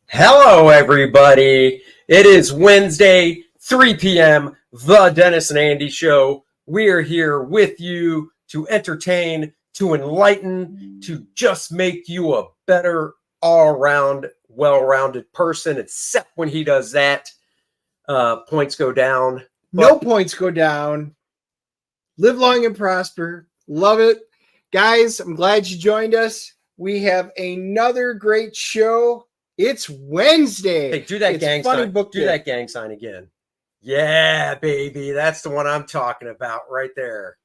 Hello, everybody. It is Wednesday, 3 p.m., The Dennis and Andy Show. We are here with you to entertain, to enlighten, to just make you a better, all-around, well-rounded person, except when he does that. Points go down. No points go down. Live long and prosper. Love it. Guys, I'm glad you joined us. We have another great show. It's Wednesday. Hey, do that gang sign. Do that gang sign again. Yeah, baby. That's the one I'm talking about right there.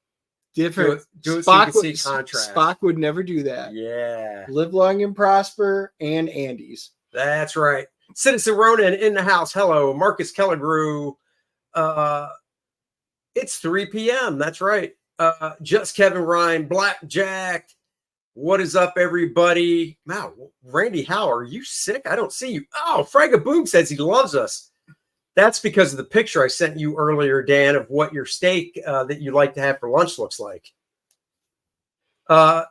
Different. Do it Spock, so you can see contrast. Spock would never do that. Yeah. Live long and prosper, and Andy's. That's right. Citizen Ronan in the house. Hello. Marcus Kellegrew. It's 3 p.m. That's right. Just Kevin Ryan, Blackjack. What is up, everybody? Wow, Randy, how are you sick? I don't see you. Oh, Fragaboom says he loves us. That's because of the picture I sent you earlier, Dan, of what your steak that you like to have for lunch looks like.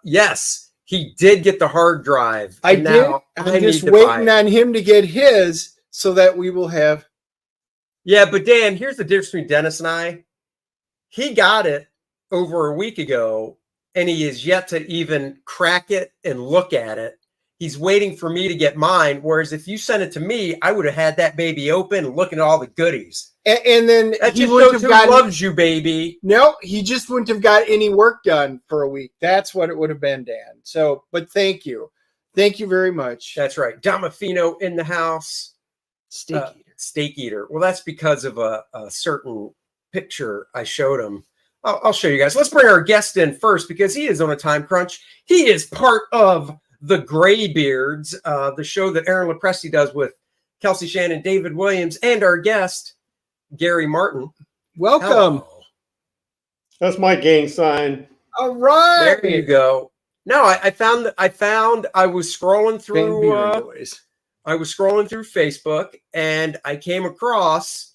Yes, he did get the hard drive. I did. I'm just waiting on him to get his so that we will have. Yeah, but Dan, here's the difference between Dennis and I. He got it over a week ago, and he is yet to even crack it and look at it. He's waiting for me to get mine. Whereas if you sent it to me, I would have had that baby open and looking at all the goodies. And then that he wouldn't have loves you, baby. No, he just wouldn't have got any work done for a week. That's what it would have been, Dan. So, but thank you. Thank you very much. That's right. Damafino in the house. Steak eater. Well, that's because of a certain picture I showed him. I'll show you guys. Let's bring our guest in first because he is on a time crunch. He is part of the Graybeards, the show that Aaron Lopresti does with Kelsey Shannon, David Williams, and our guest, Gary Martin. Welcome. Hello. That's my gang sign. All right. There you go. No, I was scrolling through Facebook and I came across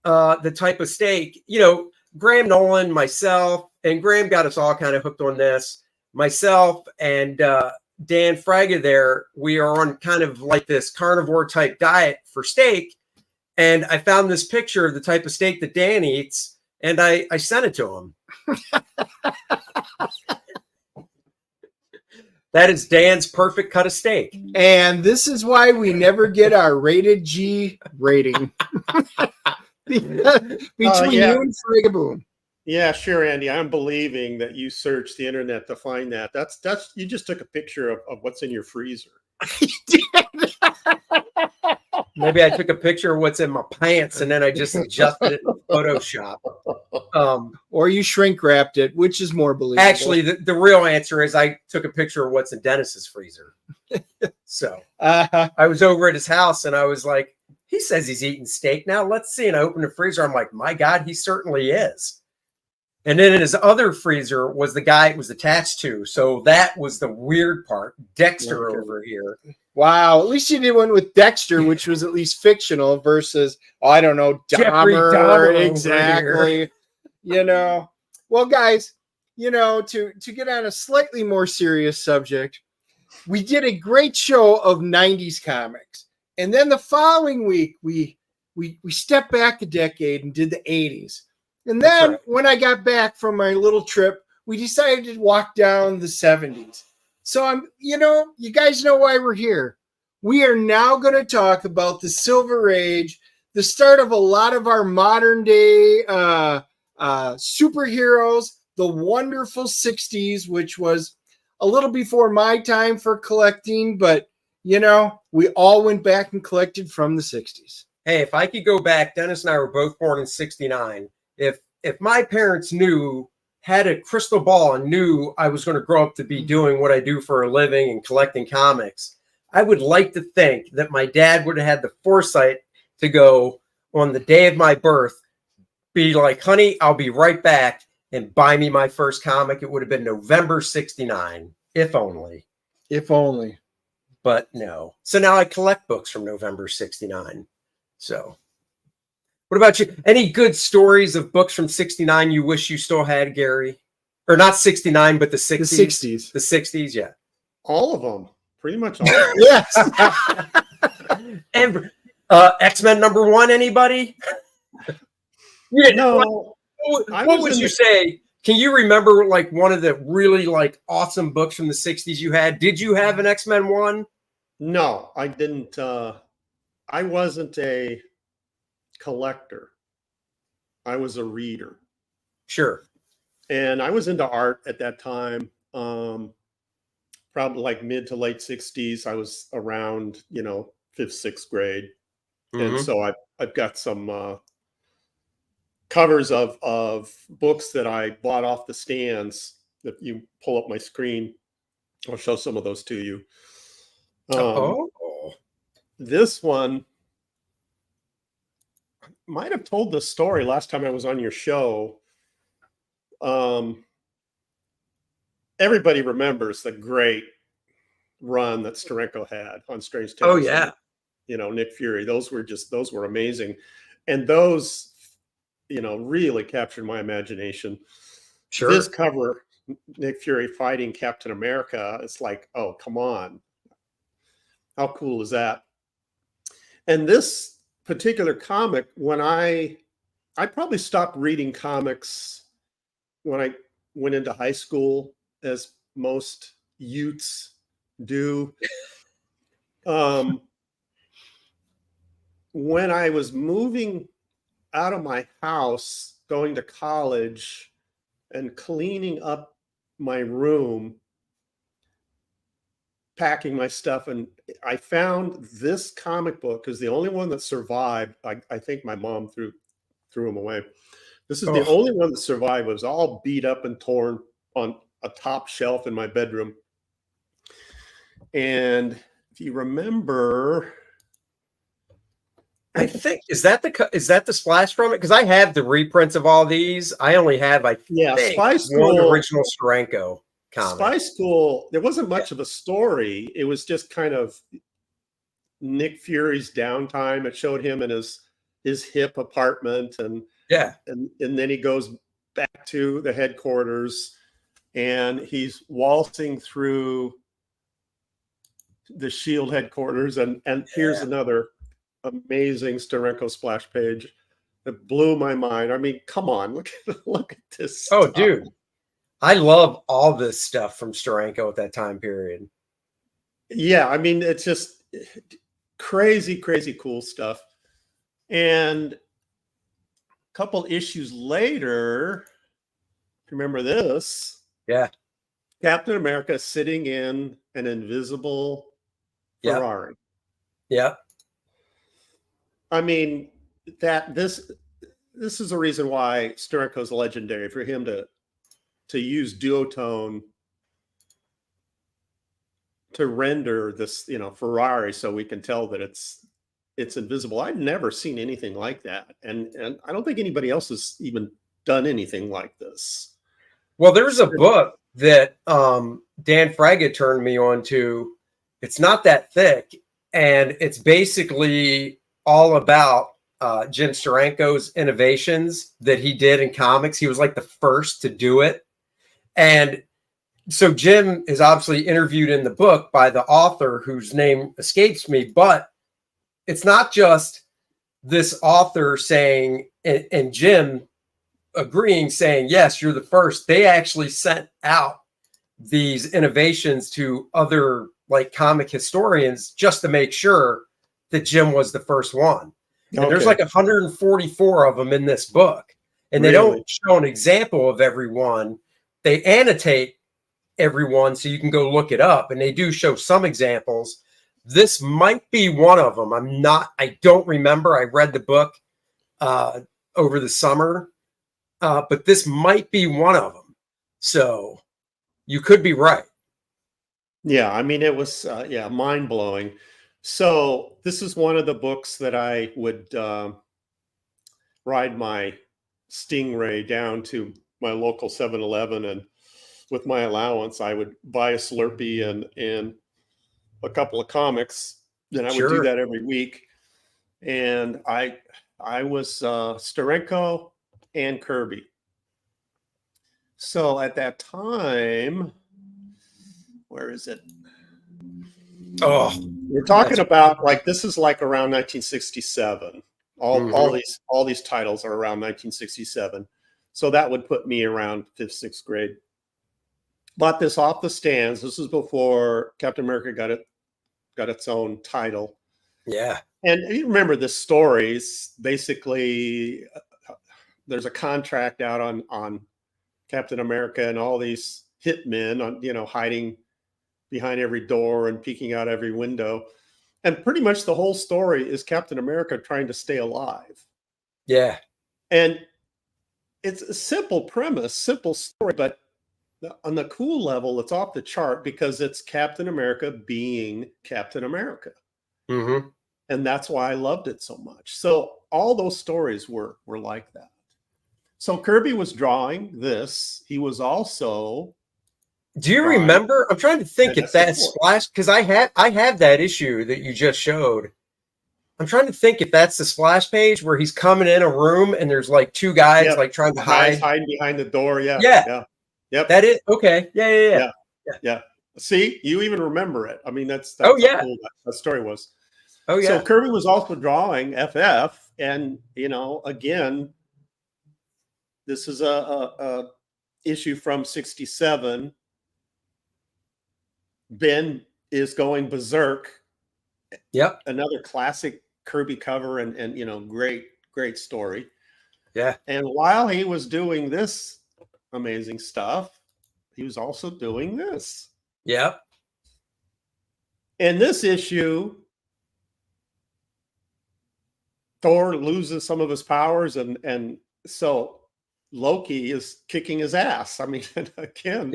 the type of steak, Graham Nolan, myself, and Graham got us all kind of hooked on this. Myself and Dan Fraga there, we are on kind of like this carnivore type diet for steak. And I found this picture of the type of steak that Dan eats, and I sent it to him. That is Dan's perfect cut of steak. And this is why we never get our rated G rating. Between you and Frigaboom. Yeah, sure, Andy. I'm believing that you searched the internet to find that. That's you just took a picture of what's in your freezer. Maybe I took a picture of what's in my pants and then I just adjusted it in Photoshop. Or you shrink wrapped it, which is more believable. Actually, the real answer is I took a picture of what's in Dennis's freezer. So I was over at his house and I was like, he says he's eating steak. Now let's see. And I opened the freezer. I'm like, my God, he certainly is. And then in his other freezer was the guy it was attached to. So that was the weird part. Dexter over here. Wow. At least you did one with Dexter, which was at least fictional versus, I don't know, Dahmer. Exactly. Well, guys, to get on a slightly more serious subject, we did a great show of 90s comics. And then the following week, we stepped back a decade and did the 80s. And then when I got back from my little trip, we decided to walk down the 70s. So you guys know why we're here. We are now going to talk about the Silver Age, the start of a lot of our modern day superheroes, the wonderful 60s, which was a little before my time for collecting, but we all went back and collected from the 60s. Hey, if I could go back, Dennis and I were both born in 69. If my parents knew had a crystal ball and knew I was going to grow up to be doing what I do for a living and collecting comics, I would like to think that my dad would have had the foresight to go on the day of my birth, be like, honey, I'll be right back, and buy me my first comic. It would have been November 69, if only. If only. But no. So now I collect books from November 69. So what about you? Any good stories of books from 69 you wish you still had, Gary? Or not 69, but the 60s? The 60s. The 60s, yeah. All of them. Pretty much all of them. Yes. And X-Men #1, anybody? Yeah, No. What would you say? Can you remember like one of the really like awesome books from the 60s you had? Did you have an X-Men 1? No, I didn't. I wasn't a collector. I was a reader. Sure. And I was into art at that time. Probably like mid to late 60s. I was around, 5th, 6th grade. Mm-hmm. And so I've got some covers of books that I bought off the stands. If you pull up my screen, I'll show some of those to you. This one, I might have told this story last time I was on your show. Everybody remembers the great run that Steranko had on Strange Tales. Oh yeah. Nick Fury. Those were amazing. And those, really captured my imagination. Sure. This cover, Nick Fury fighting Captain America, it's like, oh, come on. How cool is that? And this particular comic, when I probably stopped reading comics when I went into high school, as most youths do. When I was moving out of my house, going to college and cleaning up my room, packing my stuff, and I found this comic book is the only one that survived. I think my mom threw them away. This is the only one that survived. It was all beat up and torn on a top shelf in my bedroom. And if you remember, I think is that the splash from it? Because I have the reprints of all these. I only have Spy School, one original Steranko comic. Spy School. There wasn't much of a story. It was just kind of Nick Fury's downtime. It showed him in his hip apartment, and then he goes back to the headquarters, and he's waltzing through the S.H.I.E.L.D. headquarters, and here's another amazing Steranko splash page that blew my mind. I mean, come on, look at this. Oh, stuff. Dude, I love all this stuff from Steranko at that time period. Yeah, I mean, it's just crazy, crazy cool stuff. And a couple issues later, remember this? Yeah. Captain America sitting in an invisible Ferrari. Yeah. I mean, this is a reason why Steranko's legendary, for him to use duotone to render this, Ferrari, so we can tell that it's invisible. I've never seen anything like that, and I don't think anybody else has even done anything like this. Well, there's a book that Dan Fraga turned me on to. It's not that thick, and it's basically all about Jim Steranko's innovations that he did in comics. He was like the first to do it. And so Jim is obviously interviewed in the book by the author whose name escapes me, but it's not just this author saying, and Jim agreeing, saying, yes, you're the first. They actually sent out these innovations to other like comic historians just to make sure that Jim was the first one. And there's like 144 of them in this book. And they don't show an example of every one. They annotate every one so you can go look it up. And they do show some examples. This might be one of them. I don't remember. I read the book over the summer. But this might be one of them. So you could be right. Yeah, I mean, it was mind blowing. So this is one of the books that I would ride my Stingray down to my local 7-Eleven, and with my allowance, I would buy a Slurpee and a couple of comics. And I would do that every week. And I was Steranko and Kirby. So at that time, where is it? Oh, we're talking about like, this is like around 1967. All these titles are around 1967. So that would put me around 5th, 6th grade. Bought this off the stands. This is before Captain America got its own title. Yeah. And you remember the stories. Basically, there's a contract out on Captain America and all these hitmen on, hiding behind every door and peeking out every window. And pretty much the whole story is Captain America trying to stay alive. Yeah. And it's a simple premise, simple story, but on the cool level, it's off the chart because it's Captain America being Captain America. Mm-hmm. And that's why I loved it so much. So all those stories were like that. So Kirby was drawing this. He was also... Do you remember? I'm trying to think if that splash, because I have that issue that you just showed. I'm trying to think if that's the splash page where he's coming in a room and there's like two guys like trying to hide. Hiding behind the door. Yeah. Yep. That is okay. Yeah. See, you even remember it. I mean, that's how cool that story was. Oh yeah. So Kirby was also drawing FF, and again, this is a issue from '67. Ben is going berserk. Yep. Another classic Kirby cover, and great story. Yeah. And while he was doing this amazing stuff, he was also doing this. Yep. In this issue, Thor loses some of his powers, and so Loki is kicking his ass. I mean, again,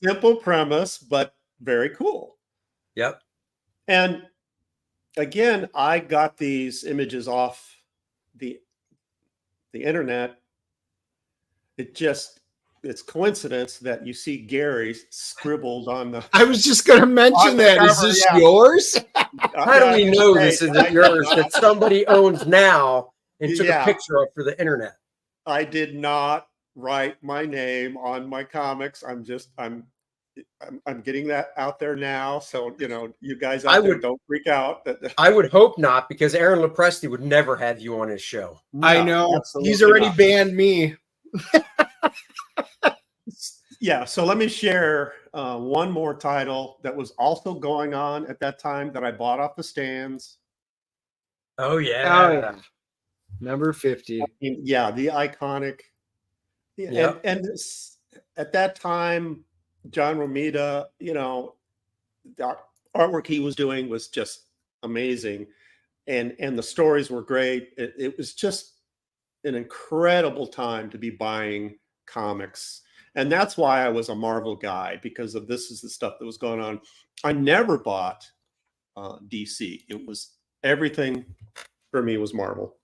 simple premise, but very cool. Yep. And again, I got these images off the internet. It's coincidence that you see Gary scribbled on the... I was just going to mention that. Is this yours? How do we know this isn't yours that somebody owns now and took a picture of for the internet? I did not write my name on my comics. I'm getting that out there now. So, you guys out there don't freak out. I would hope not, because Aaron Lopresti would never have you on his show. I know. He's already banned me. Yeah. So let me share one more title that was also going on at that time that I bought off the stands. Oh, yeah. Number 50. Yeah. The iconic. Yep. And at that time, John Romita, the artwork he was doing was just amazing. And the stories were great. It was just an incredible time to be buying comics. And that's why I was a Marvel guy, because of this is the stuff that was going on. I never bought DC. It was everything for me was Marvel.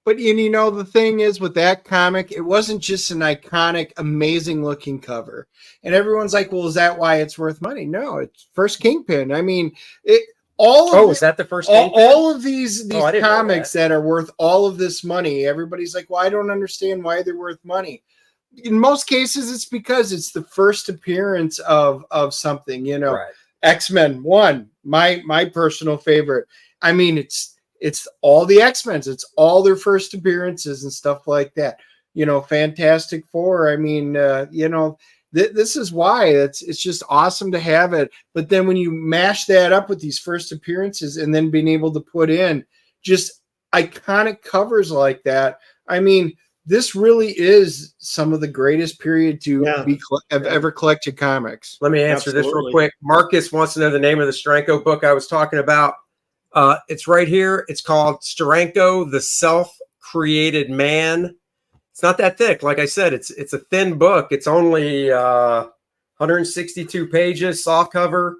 But the thing is with that comic, it wasn't just an iconic, amazing looking cover. And everyone's like, well, is that why it's worth money? No, it's first Kingpin. I mean, is that the first Kingpin? All of these comics that are worth all of this money, everybody's like, well, I don't understand why they're worth money. In most cases, it's because it's the first appearance of something, Right. X-Men 1, my personal favorite. I mean, it's all the X-Men. It's all their first appearances and stuff like that. Fantastic Four. I mean, this is why it's just awesome to have it. But then when you mash that up with these first appearances and then being able to put in just iconic covers like that, I mean, this really is some of the greatest period to have ever collected comics. Let me answer this real quick. Marcus wants to know the name of the Steranko book I was talking about. It's right here. It's called Steranko, the Self-Created Man. It's not that thick. Like I said, it's a thin book. It's only 162 pages, soft cover.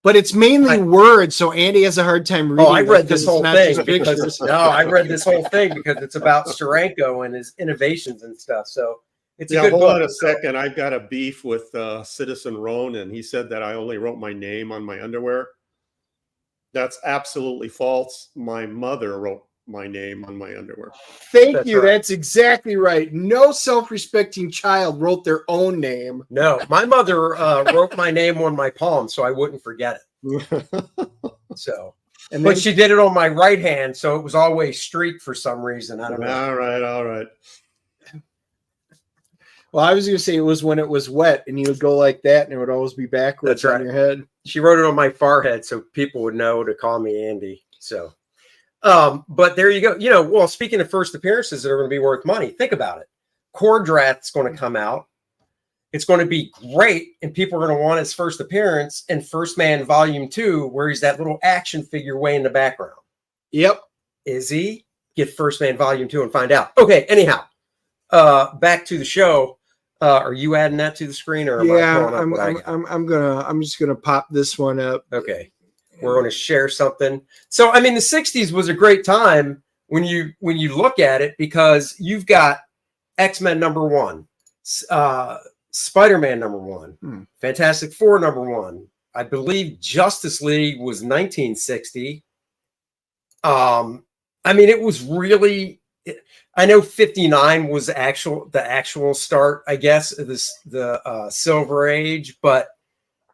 But it's mainly words, so Andy has a hard time reading. Oh, I read this whole thing because I read this whole thing because it's about Steranko and his innovations and stuff. So it's a good hold book. on a second. I've got a beef with Citizen Ronan. He said that I only wrote my name on my underwear. That's absolutely false. My mother wrote my name on my underwear. Thank you. Right. That's exactly right. No self-respecting child wrote their own name. No, my mother wrote my name on my palm so I wouldn't forget it. So, but she did it on my right hand, so it was always streaked for some reason. I don't know. All right. Well, I was going to say it was when it was wet, and you would go like that, and it would always be backwards on your head. She wrote it on my forehead so people would know to call me Andy. So, but there you go. You know, well, speaking of first appearances that are going to be worth money, think about it. Kor-Drath's going to come out. It's going to be great, and people are going to want his first appearance in First Man Volume 2, where he's that little action figure way in the background. Yep. Is he? Get First Man Volume 2 and find out. Okay, anyhow, back to the show. Are you adding that to the screen, or I'm just gonna pop this one up. Okay. We're going to share something. So, I mean, the 60s was a great time when you look at it, because you've got X-Men #1, Spider-Man #1, Fantastic Four #1. I believe Justice League was 1960. I mean, it was really, I know 59 was the actual start, I guess, of the Silver Age, but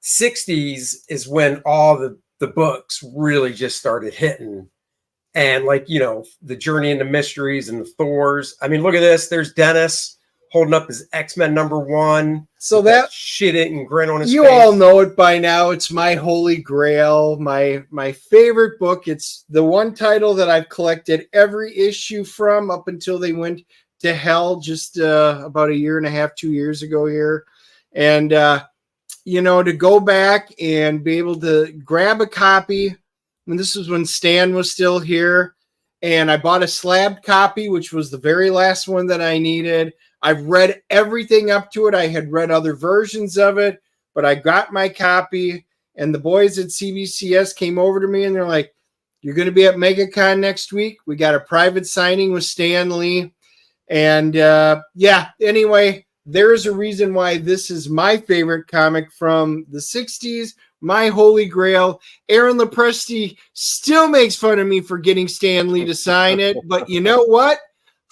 60s is when all the books really just started hitting. And like, you know, the Journey into Mysteries and the Thors. I mean, look at this. There's Dennis holding up his X-Men #1. So that shit-eating grin on his face. You all know it by now. It's my holy grail, my favorite book. It's the one title that I've collected every issue from up until they went to hell just about a year and a half, 2 years ago here. And, you know, to go back and be able to grab a copy. And this was when Stan was still here. And I bought a slabbed copy, which was the very last one that I needed. I've read everything up to it. I had read other versions of it, but I got my copy. And the boys at CBCS came over to me and they're like, "You're going to be at MegaCon next week. We got a private signing with Stan Lee." And yeah, anyway, there's a reason why this is my favorite comic from the 60s, my holy grail. Aaron Lopresti still makes fun of me for getting Stan Lee to sign it, but you know what?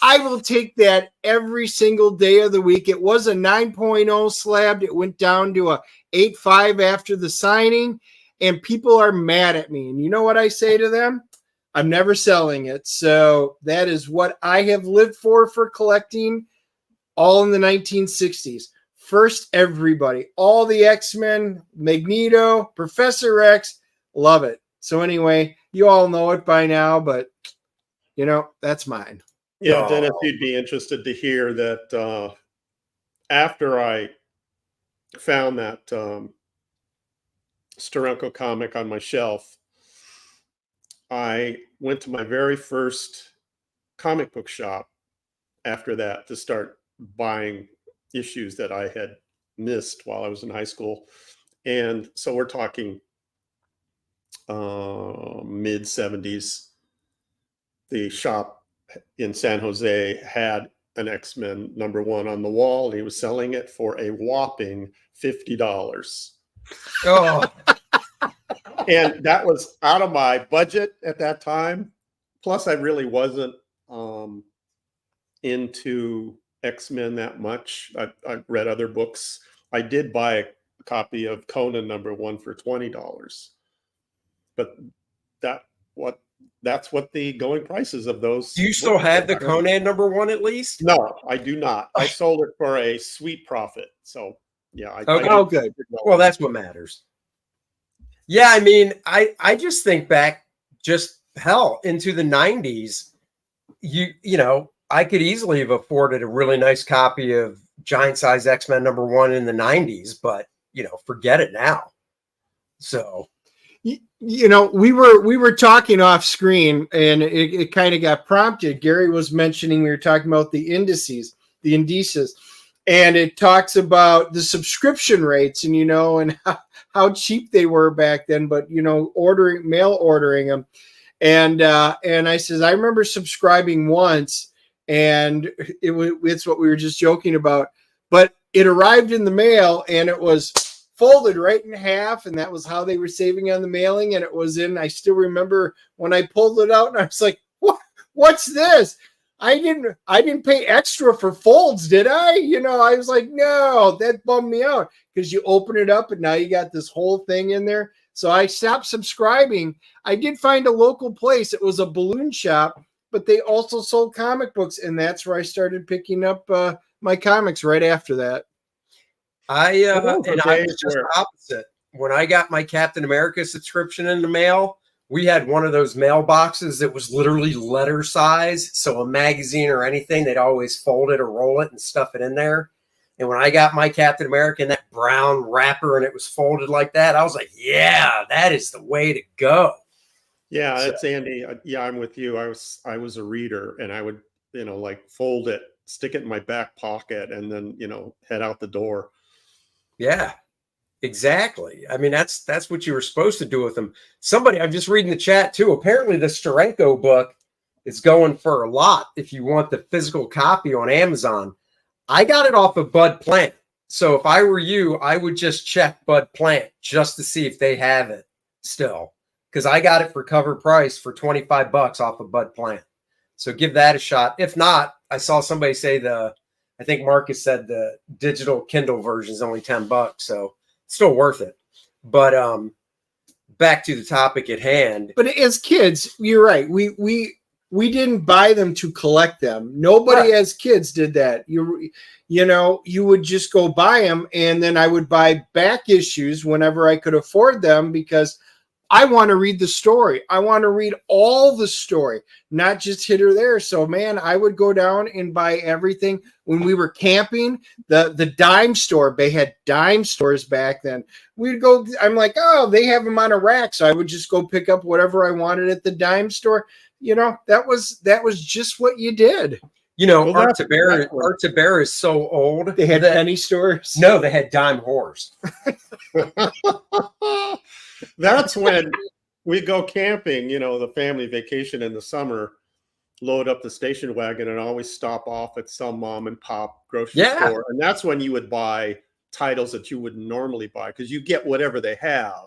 I will take that every single day of the week. It was a 9.0 slabbed. It went down to a 8.5 after the signing, and people are mad at me. And you know what I say to them? I'm never selling it. So that is what I have lived for collecting. All in the 1960s. First, everybody. All the X-Men, Magneto, Professor X. Love it. So anyway, you all know it by now, but, you know, that's mine. Yeah, Dennis, you'd be interested to hear that after I found that Steranko comic on my shelf, I went to my very first comic book shop after that to start buying issues that I had missed while I was in high school. And so we're talking mid 70s. The shop in San Jose had an X-Men #1 on the wall, and he was selling it for a whopping $50. Oh. And that was out of my budget at that time. Plus, I really wasn't into X-Men that much. I read other books. I did buy a copy of Conan #1 for $20, but that's what the going prices of those. Do you still have the Conan #1 at least? No, I do not. I sold it for a sweet profit. So yeah. Good. Well, that's what matters. Yeah, I mean, I just think back, just hell, into the 90s. You know, I could easily have afforded a really nice copy of giant size X-Men #1 in the 90s, but, you know, forget it now. So, we were talking off screen, and it kind of got prompted. Gary was mentioning, we were talking about the indices, and it talks about the subscription rates, and and how cheap they were back then. But mail ordering them, and I says, I remember subscribing once, and it's what we were just joking about, but it arrived in the mail, and it was folded right in half, and that was how they were saving on the mailing. And it was I still remember when I pulled it out, and I was like, what's this? I didn't pay extra for folds, did I? I was like, no, that bummed me out, because you open it up and now you got this whole thing in there. So I stopped subscribing. I did find a local place. It was a balloon shop, but they also sold comic books, and that's where I started picking up my comics right after that. I was just the opposite. When I got my Captain America subscription in the mail, we had one of those mailboxes that was literally letter size. So a magazine or anything, they'd always fold it or roll it and stuff it in there. And when I got my Captain America in that brown wrapper and it was folded like that, I was like, yeah, that is the way to go. Yeah, it's Andy. Yeah, I'm with you. I was a reader, and I would, fold it, stick it in my back pocket, and then, head out the door. Yeah, exactly. I mean, that's what you were supposed to do with them. I'm just reading the chat too. Apparently the Steranko book is going for a lot if you want the physical copy on Amazon. I got it off of Bud Plant. So if I were you, I would just check Bud Plant just to see if they have it still. Because I got it for cover price for $25 off of Bud Plant. So give that a shot. If not, I saw somebody say I think Marcus said the digital Kindle version is only $10, so it's still worth it. But back to the topic at hand. But as kids, you're right. We didn't buy them to collect them. Nobody as kids did that. You would just go buy them, and then I would buy back issues whenever I could afford them, because I want to read the story. I want to read all the story, not just here or there. So, man, I would go down and buy everything. When we were camping, the dime store, they had dime stores back then. We'd go, I'm like, oh, they have them on a rack. So I would just go pick up whatever I wanted at the dime store. That was just what you did. Art Tabera is so old. They had penny stores. No, they had dime whores. That's when we go camping, the family vacation in the summer, load up the station wagon and always stop off at some mom and pop grocery store. And that's when you would buy titles that you wouldn't normally buy, because you get whatever they have.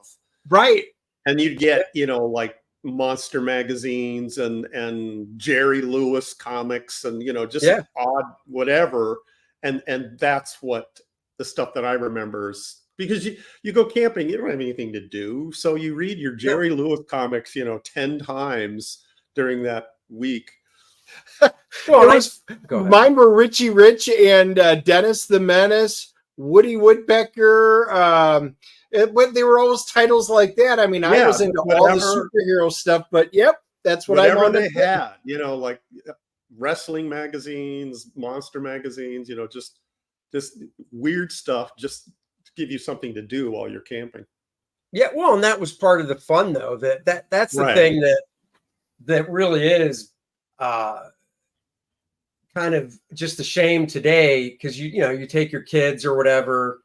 Right. And you'd get, like monster magazines and Jerry Lewis comics and, just odd whatever. And that's what the stuff that I remember is. Because you go camping, you don't have anything to do. So you read your Jerry Lewis comics, 10 times during that week. Mine were Richie Rich and Dennis the Menace, Woody Woodpecker. They were always titles like that. I mean, I was into all the superhero stuff, but that's what I wanted. They had, like wrestling magazines, monster magazines, just weird stuff, just give you something to do while you're camping. Yeah, well, and that was part of the fun, though. That's the thing that really is kind of just a shame today, because you take your kids or whatever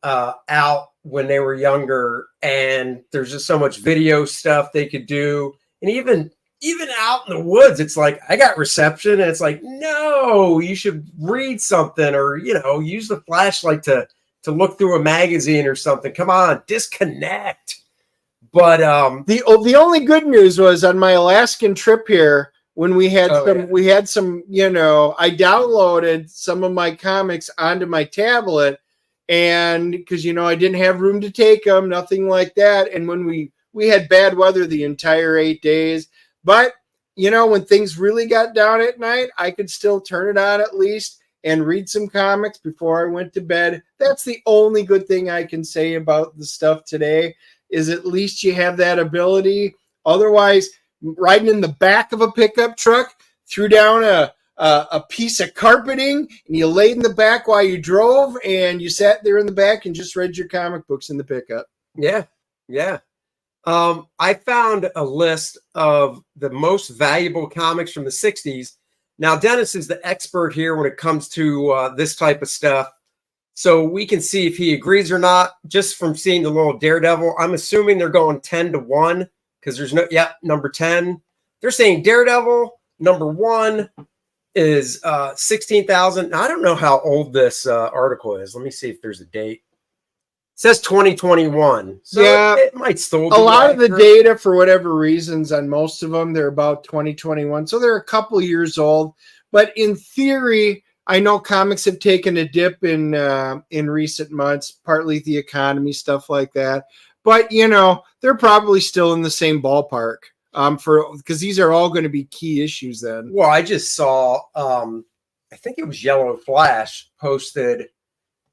out when they were younger, and there's just so much video stuff they could do, and even out in the woods, it's like, I got reception, and it's like, no, you should read something, or use the flashlight to look through a magazine or something. Come on, disconnect. But the only good news was on my Alaskan trip here, when we had some, I downloaded some of my comics onto my tablet, and because I didn't have room to take them, nothing like that. And when we had bad weather the entire 8 days, but when things really got down at night, I could still turn it on at least and read some comics before I went to bed. That's the only good thing I can say about the stuff today, is at least you have that ability. Otherwise, riding in the back of a pickup truck, threw down a piece of carpeting, and you laid in the back while you drove, and you sat there in the back and just read your comic books in the pickup. Yeah. I found a list of the most valuable comics from the 60s. Now, Dennis is the expert here when it comes to this type of stuff. So we can see if he agrees or not just from seeing the little Daredevil. I'm assuming they're going 10-1 because there's no, number 10. They're saying Daredevil, number 1 is 16,000. I don't know how old this article is. Let me see if there's a date. It says 2021. So yeah, it might still be a lot accurate. of the data, for whatever reasons, on most of them, they're about 2021. So they're a couple years old. But in theory, I know comics have taken a dip in recent months, partly the economy, stuff like that. But, you know, they're probably still in the same ballpark because these are all going to be key issues then. Well, I just saw, I think it was Yellow Flash posted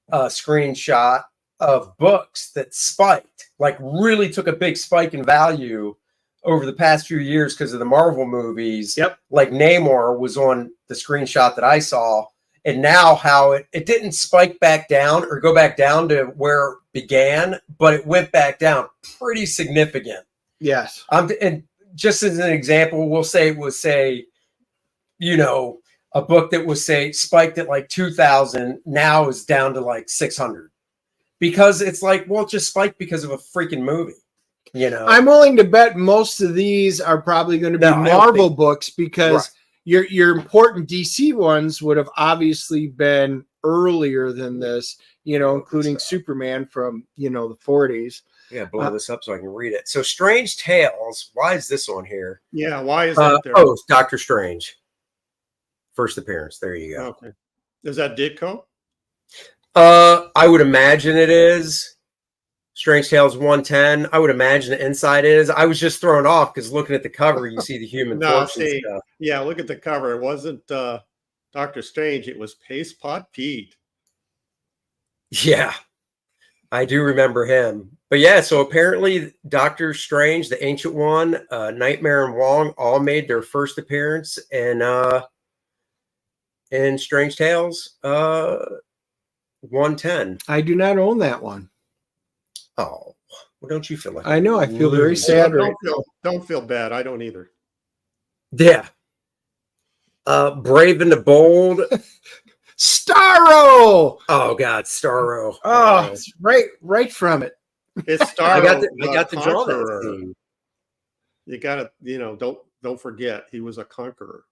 a screenshot of books that spiked, like really took a big spike in value over the past few years because of the Marvel movies. Yep. Like Namor was on the screenshot that I saw. And now how it didn't spike back down or go back down to where it began, but it went back down pretty significant. Yes. And just as an example, we'll say it was, you know, a book that was, spiked at like 2,000 now is down to like 600. Because it's like, well, it just spiked because of a freaking movie, you know. I'm willing to bet most of these are probably going to be Marvel books because your important DC ones would have obviously been earlier than this, you know, including Superman from, you know, the 40s. Yeah, blow this up so I can read it. So Strange Tales, why is this on here? Yeah, why is that there? Oh, Doctor Strange. First appearance. There you go. Okay. Is that Ditko? I would imagine it is. Strange Tales 110. I would imagine the inside is. I was just thrown off because looking at the cover, you see the Human Torch and stuff. Yeah, look at the cover. It wasn't Dr. Strange. It was Paste Pot Pete. Yeah, I do remember him. But yeah, so apparently Doctor Strange, the Ancient One, Nightmare and Wong all made their first appearance in Strange Tales 110. I do not own that one. Oh, well, don't you feel like I know. I feel very sad. Don't feel bad. I don't either. Yeah. Brave and the Bold. Starro. Oh God, Starro. Oh, it's right from it. It's Starro. I got to draw that scene. You gotta, you know, don't forget he was a conqueror.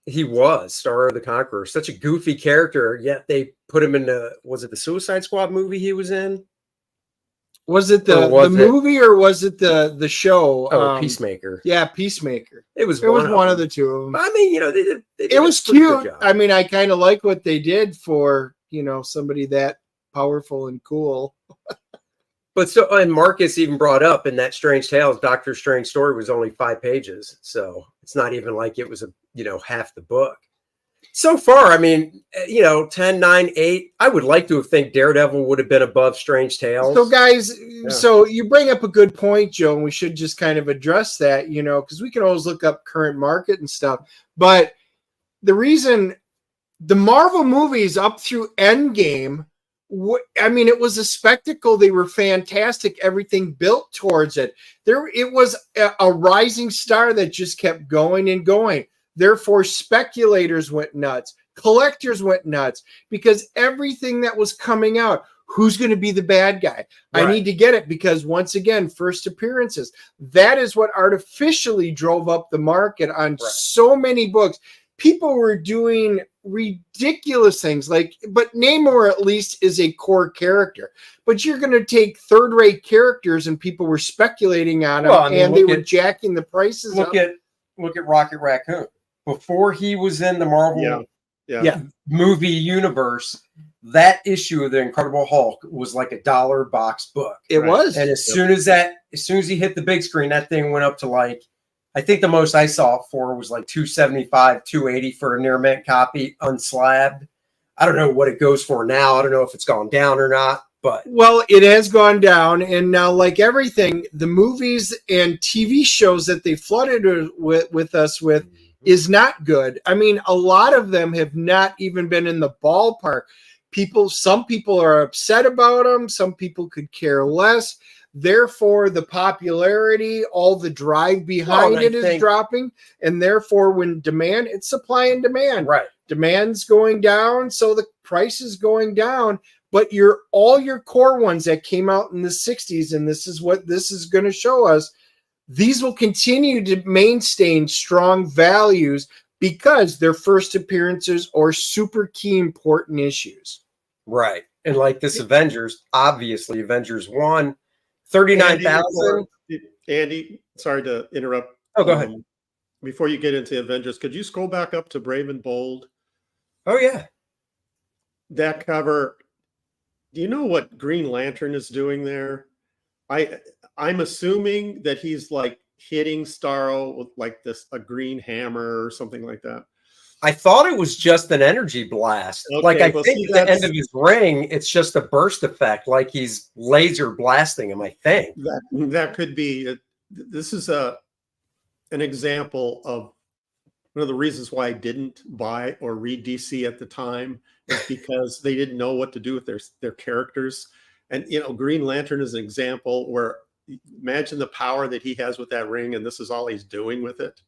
He was Starro the Conqueror. Such a goofy character, yet they put him in was it the Suicide Squad movie he was in? Was it the movie or was it the show? Oh, Peacemaker. Yeah, Peacemaker. It was one of the two of them. I mean, you know, they did it was cute. I mean, I kind of like what they did for, you know, somebody that powerful and cool. But so, and Marcus even brought up in that Strange Tales, Doctor Strange story was only 5 pages. So it's not even like it was half the book. So far, I mean, 10, 9, 8. I would like to have think Daredevil would have been above Strange Tales. So, guys, so you bring up a good point, Joe, and we should just kind of address that, because we can always look up current market and stuff. But the reason the Marvel movies up through Endgame, I mean, it was a spectacle. They were fantastic. Everything built towards it. It was a rising star that just kept going and going. Therefore, speculators went nuts. Collectors went nuts because everything that was coming out, who's going to be the bad guy? Right. I need to get it because, once again, first appearances. That is what artificially drove up the market on so many books. People were doing ridiculous things but Namor at least is a core character. But you're going to take third-rate characters and people were speculating on them and they were jacking the prices up. Look at Rocket Raccoon. Before he was in the Marvel movie universe, that issue of the Incredible Hulk was like $1 box book. It was. And as soon as he hit the big screen, that thing went up to I think the most I saw it for was like $275, $280 for a near mint copy, unslabbed. I don't know what it goes for now. I don't know if it's gone down or not. Well, it has gone down, and now, like everything, the movies and TV shows that they flooded with us with is not good. I mean, a lot of them have not even been in the ballpark. Some people are upset about them. Some people could care less. Therefore, the popularity, all the drive behind it is dropping. And therefore, when demand, it's supply and demand. Right. Demand's going down, so the price is going down. But all your core ones that came out in the 60s, and this is what this is going to show us, these will continue to maintain strong values because they're first appearances or super key important issues. Right. And like this Avengers, obviously Avengers 1, 39,000. Andy, sorry to interrupt. Oh, go ahead. Before you get into Avengers, could you scroll back up to Brave and Bold? Oh, yeah. That cover, do you know what Green Lantern is doing there? I'm assuming that he's like hitting Starro with like a green hammer or something like that. I thought it was just an energy blast. Okay, like I think at the end of his ring, it's just a burst effect, like he's laser blasting him. I think that could be. This is an example of one of the reasons why I didn't buy or read DC at the time, is because they didn't know what to do with their characters. And Green Lantern is an example where, imagine the power that he has with that ring, and this is all he's doing with it.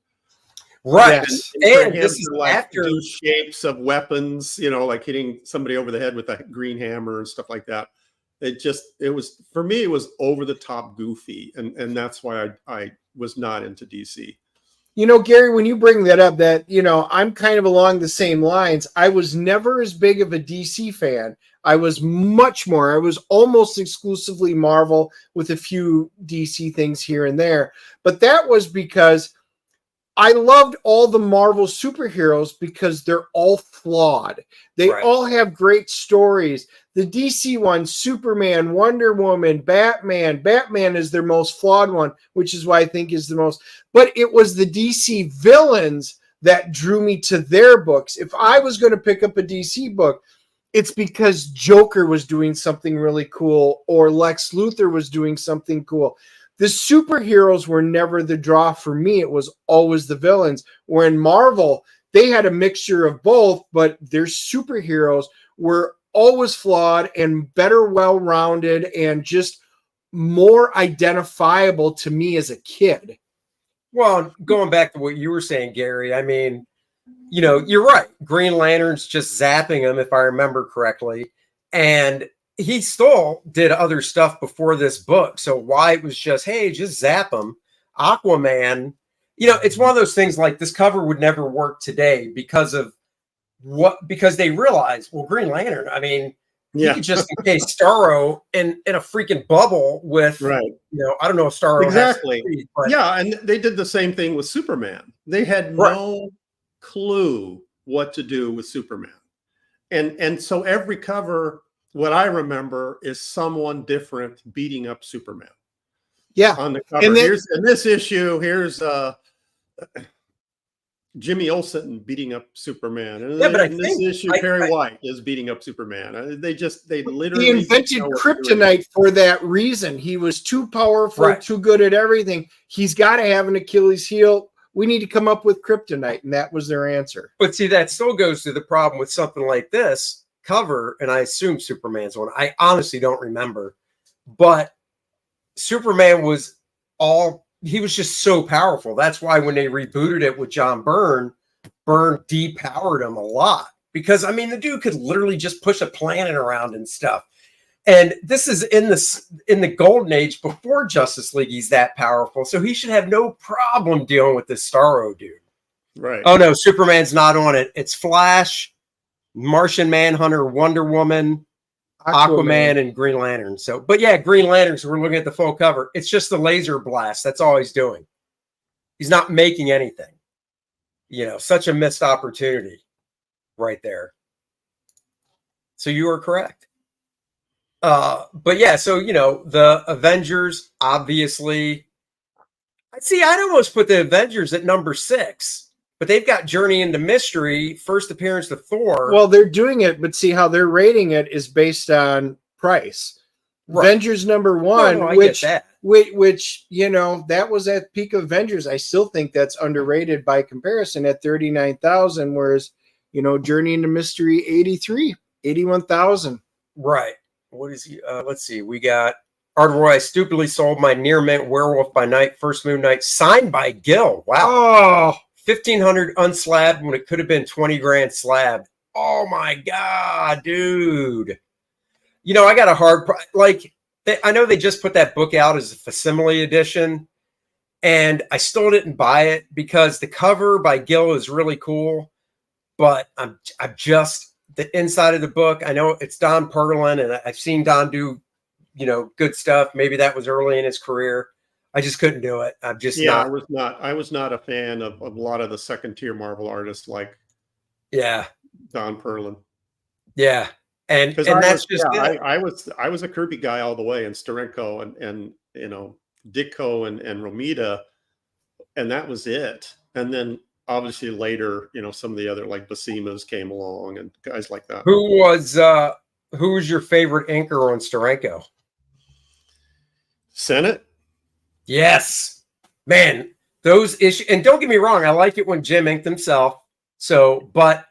Right. Yes. And this is like after do shapes of weapons, like hitting somebody over the head with a green hammer and stuff like that. It was, for me, it was over the top goofy. And that's why I was not into DC. Gary, when you bring that up, that, I'm kind of along the same lines. I was never as big of a DC fan. I was almost exclusively Marvel with a few DC things here and there. But that was because I loved all the Marvel superheroes because they're all flawed. They all have great stories. The DC ones, Superman, Wonder Woman, Batman. Batman is their most flawed one, which is why I think is the most. But it was the DC villains that drew me to their books. If I was going to pick up a DC book, it's because Joker was doing something really cool or Lex Luthor was doing something cool. The superheroes were never the draw for me. It was always the villains. Where in Marvel, they had a mixture of both, but their superheroes were always flawed and better well-rounded and just more identifiable to me as a kid. Well, going back to what you were saying, Gary, I mean, you're right. Green Lantern's just zapping him, if I remember correctly. And he still did other stuff before this book. So why it was just, hey, just zap him. Aquaman, it's one of those things like this cover would never work today because they realized, well, Green Lantern, I mean, you could just encase Starro in a freaking bubble with, I don't know if Starro exactly. has speed, but and they did the same thing with Superman. They had no clue what to do with Superman. And so every cover, what I remember is someone different beating up Superman. Yeah. On the cover. And in this issue, here's Jimmy Olsen beating up Superman. And but in this issue, Perry White is beating up Superman. They literally... He invented kryptonite for that reason. He was too powerful, too good at everything. He's got to have an Achilles heel. We need to come up with kryptonite. And that was their answer. But see, that still goes to the problem with something like this cover, and I assume Superman's one. I honestly don't remember, but Superman was just so powerful. That's why when they rebooted it with John Byrne depowered him a lot, because I mean the dude could literally just push a planet around and stuff. And this is in the golden age before Justice League. He's that powerful, so he should have no problem dealing with this Starro dude. Right. Oh no, Superman's not on it. It's Flash, Martian Manhunter, Wonder Woman, Aquaman, and Green Lantern. So, but yeah, Green Lantern. So we're looking at the full cover. It's just the laser blast. That's all he's doing. He's not making anything. Such a missed opportunity right there. So you are correct. But yeah, so the Avengers, obviously. I'd almost put the Avengers at number 6. But they've got Journey into Mystery, first appearance of Thor. Well, they're doing it, but see how they're rating it is based on price. Right. Avengers number 1, which that was at peak of Avengers. I still think that's underrated by comparison at 39,000, whereas Journey into Mystery 81,000. Right. What is he? Let's see. We got Artwork, I stupidly sold my near mint Werewolf by Night, First Moon Night, signed by Gil. Wow. Oh, 1,500 unslabbed when it could have been 20 grand slabbed. Oh my God, dude. You know, I got a hard, I know they just put that book out as a facsimile edition, and I still didn't buy it because the cover by Gil is really cool, but I'm just, the inside of the book, I know it's Don Perlin, and I've seen Don do, you know, good stuff. Maybe that was early in his career. I just couldn't do it. I'm just not. I was not a fan of a lot of the second tier Marvel artists like Don Perlin. Yeah. And that's just it. I was a Kirby guy all the way, and Steranko and you know, Ditko and Romita, and that was it. And then obviously later, you know, some of the other like Basimas came along and guys like that. Who was your favorite inker on Steranko? Senate? Yes. Man, those issues, and don't get me wrong, I like it when Jim inked himself. So, but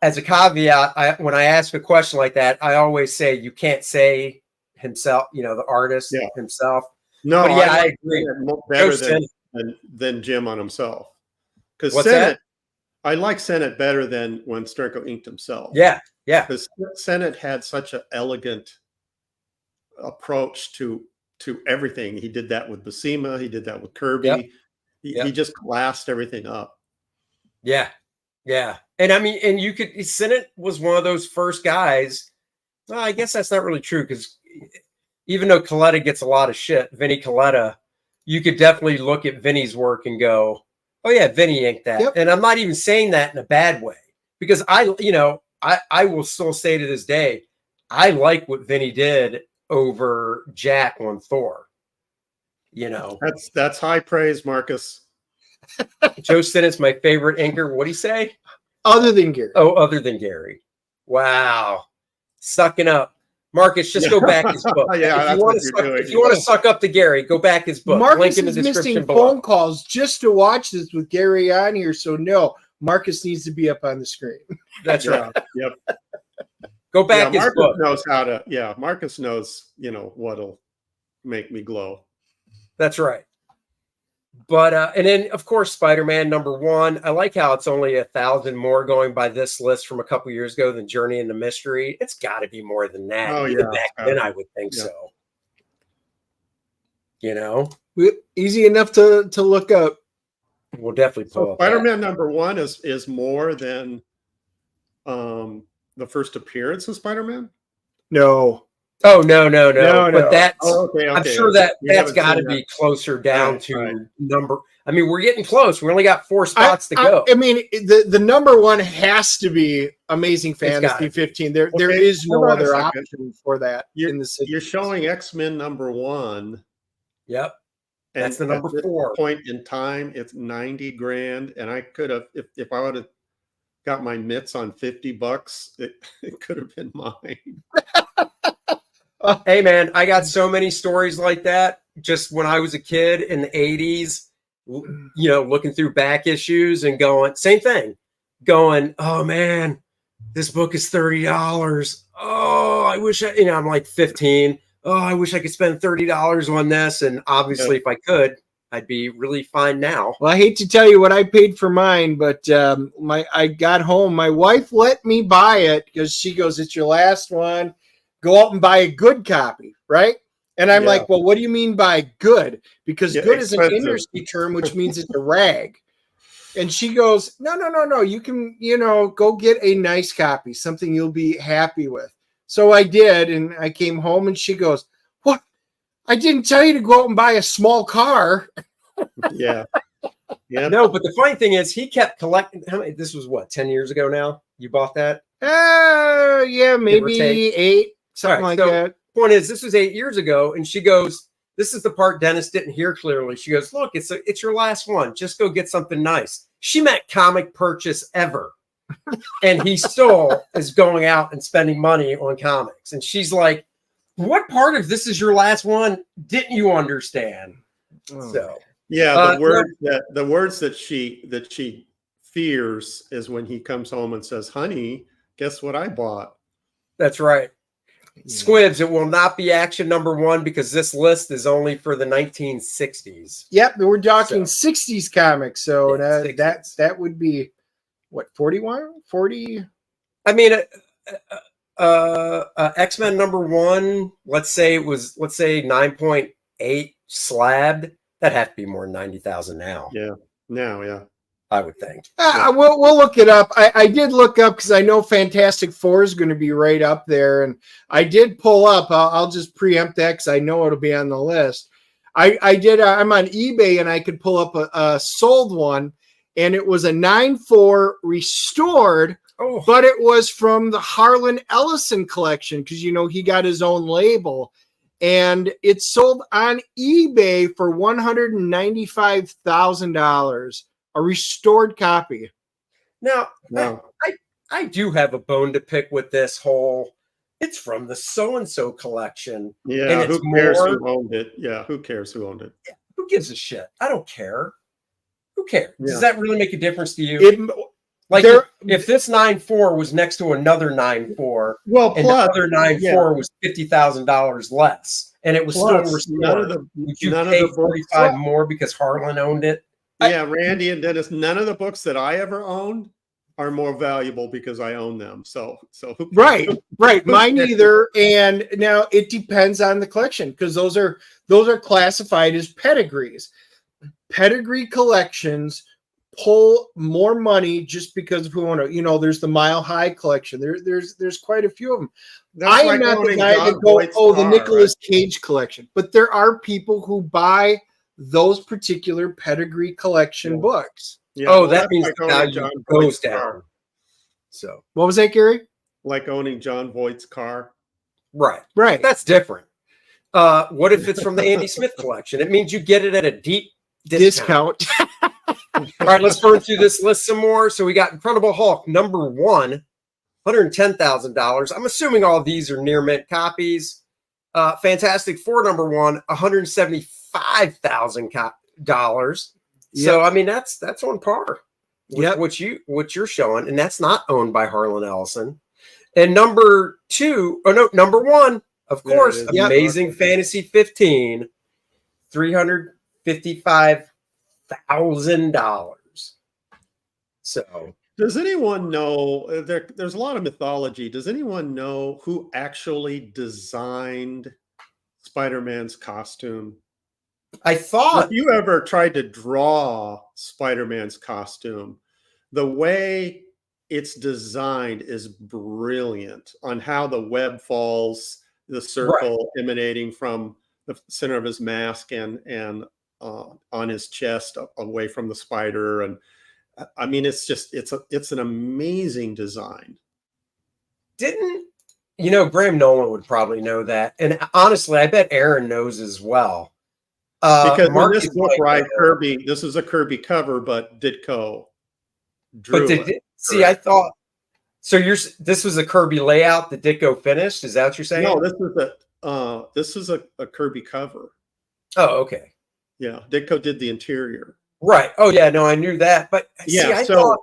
as a caveat, when I ask a question like that, I always say you can't say himself, you know, the artist himself. No, but yeah, I agree. Better than Jim on himself. Because Senate, I like Senate better than when Steranko inked himself. Yeah, yeah. Because Senate had such an elegant approach to everything. He did that with Buscema. He did that with Kirby. He just classed everything up. Yeah, yeah. And I mean, and you could, Senate was one of those first guys. Well, I guess that's not really true because even though Coletta gets a lot of shit, Vinny Coletta, you could definitely look at Vinny's work and go, oh yeah, Vinny inked that. Yep. And I'm not even saying that in a bad way because I will still say to this day, I like what Vinny did over Jack on Thor. You know, that's high praise, Marcus. Joe Sinnett's my favorite inker. What'd he say? Other than Gary. Oh, other than Gary. Wow. Sucking up. Marcus, just go back his book. Yeah, if you want to suck up to Gary, go back his book. Marcus Link in the is description missing below. phone calls just to watch this with Gary on here. So no, Marcus needs to be up on the screen. That's right. Yep. Go back his Marcus book. knows how to. Yeah, Marcus knows. You know what'll make me glow. That's right. But and then of course Spider-Man #1. I like how it's only 1,000 more going by this list from a couple years ago than Journey into Mystery. It's got to be more than that. Oh Even yeah, back then I would think so. You know, easy enough to look up. We'll definitely pull up Spider-Man #1 is more than the first appearance of Spider-Man. No. Oh no. But that's okay. I'm sure that's got to be closer down to number. I mean, we're getting close. We only got 4 spots to go. I mean, the #1 has to be Amazing Fantasy 15. There is no other option for that in the city. You're showing X-Men #1. Yep. And that's the number 4 point in time. It's 90 grand, and I could have, if I would have got my mitts on $50, it could have been mine. Hey man, I got so many stories like that just when I was a kid in the 80s, you know, looking through back issues and going, same thing, going, oh man, this book is $30. Oh, I wish I'm like 15. Oh, I wish I could spend $30 on this. And obviously if I could, I'd be really fine now. Well, I hate to tell you what I paid for mine, but I got home. My wife let me buy it because she goes, it's your last one. Go out and buy a good copy, right? And I'm like, well, what do you mean by good? Because good is an industry term, which means it's a rag. And she goes, no. You can, go get a nice copy, something you'll be happy with. So I did, and I came home, and she goes, what? I didn't tell you to go out and buy a small car. Yeah. No, but the funny thing is he kept collecting. This was what, 10 years ago now? You bought that? Yeah, maybe 8. Something like that. Point is, this was 8 years ago, and she goes, "This is the part Dennis didn't hear clearly." She goes, "Look, it's your last one. Just go get something nice." She meant comic purchase ever, and he still is going out and spending money on comics. And she's like, "What part of this is your last one? Didn't you understand?" So yeah, the words that she fears is when he comes home and says, "Honey, guess what I bought?" That's right. Squibs, it will not be action number 1 because this list is only for the 1960s. Yep, we're talking 60s comics, so yeah, that would be what, 41, 40. I mean, X-Men number 1. Let's say 9.8 slabbed. That'd have to be more than 90,000 now. Yeah, now, yeah. I would think. We'll look it up. I did look up because I know Fantastic Four is going to be right up there, and I did pull up. I'll just preempt that because I know it'll be on the list. I did. I'm on eBay and I could pull up a sold one, and it was a 9.4 restored, but it was from the Harlan Ellison collection because he got his own label, and it sold on eBay for $195,000. A restored copy. Now, I do have a bone to pick with this whole. It's from the so-and-so collection. Yeah, and who cares who owned it? Yeah, who cares who owned it? Yeah, who gives a shit? I don't care. Who cares? Yeah. Does that really make a difference to you? If this 9.4 was next to another 9.4, and the other 9.4 was $50,000 less, and it was still restored, would you pay $45 more because Harlan owned it? Yeah, Randy and Dennis, none of the books that I ever owned are more valuable because I own them. So right. Mine either. And now it depends on the collection because those are classified as pedigrees. Pedigree collections pull more money just because of who own it. There's the Mile High collection. There's quite a few of them. I am not the guy that go, the Nicolas Cage collection, but there are people who buy those particular pedigree collection books. Yeah, that means the value goes down. So what was that, Gary? Like owning John Voight's car. Right. That's different. What if it's from the Andy Smith collection? It means you get it at a deep discount. All right, let's burn through this list some more. So we got Incredible Hulk number 1, $110,000. I'm assuming all of these are near mint copies. Fantastic Four number 1, $175,000. So I mean that's on par with what you're showing, and that's not owned by Harlan Ellison. And number 1, of course, Amazing Fantasy 15, $355,000. So does anyone know there's a lot of mythology? Does anyone know who actually designed Spider-Man's costume? I thought if you ever tried to draw Spider-Man's costume, the way it's designed is brilliant on how the web falls, the circle emanating from the center of his mask and on his chest away from the spider. And I mean, it's an amazing design. Graham Nolan would probably know that. And honestly, I bet Aaron knows as well. Because in this book, Kirby, this is a Kirby cover, but Ditko drew it. See, I thought so. This was a Kirby layout that Ditko finished. Is that what you're saying? No, this is a Kirby cover. Oh, okay. Yeah, Ditko did the interior. Right. Oh, yeah. No, I knew that. But yeah, I thought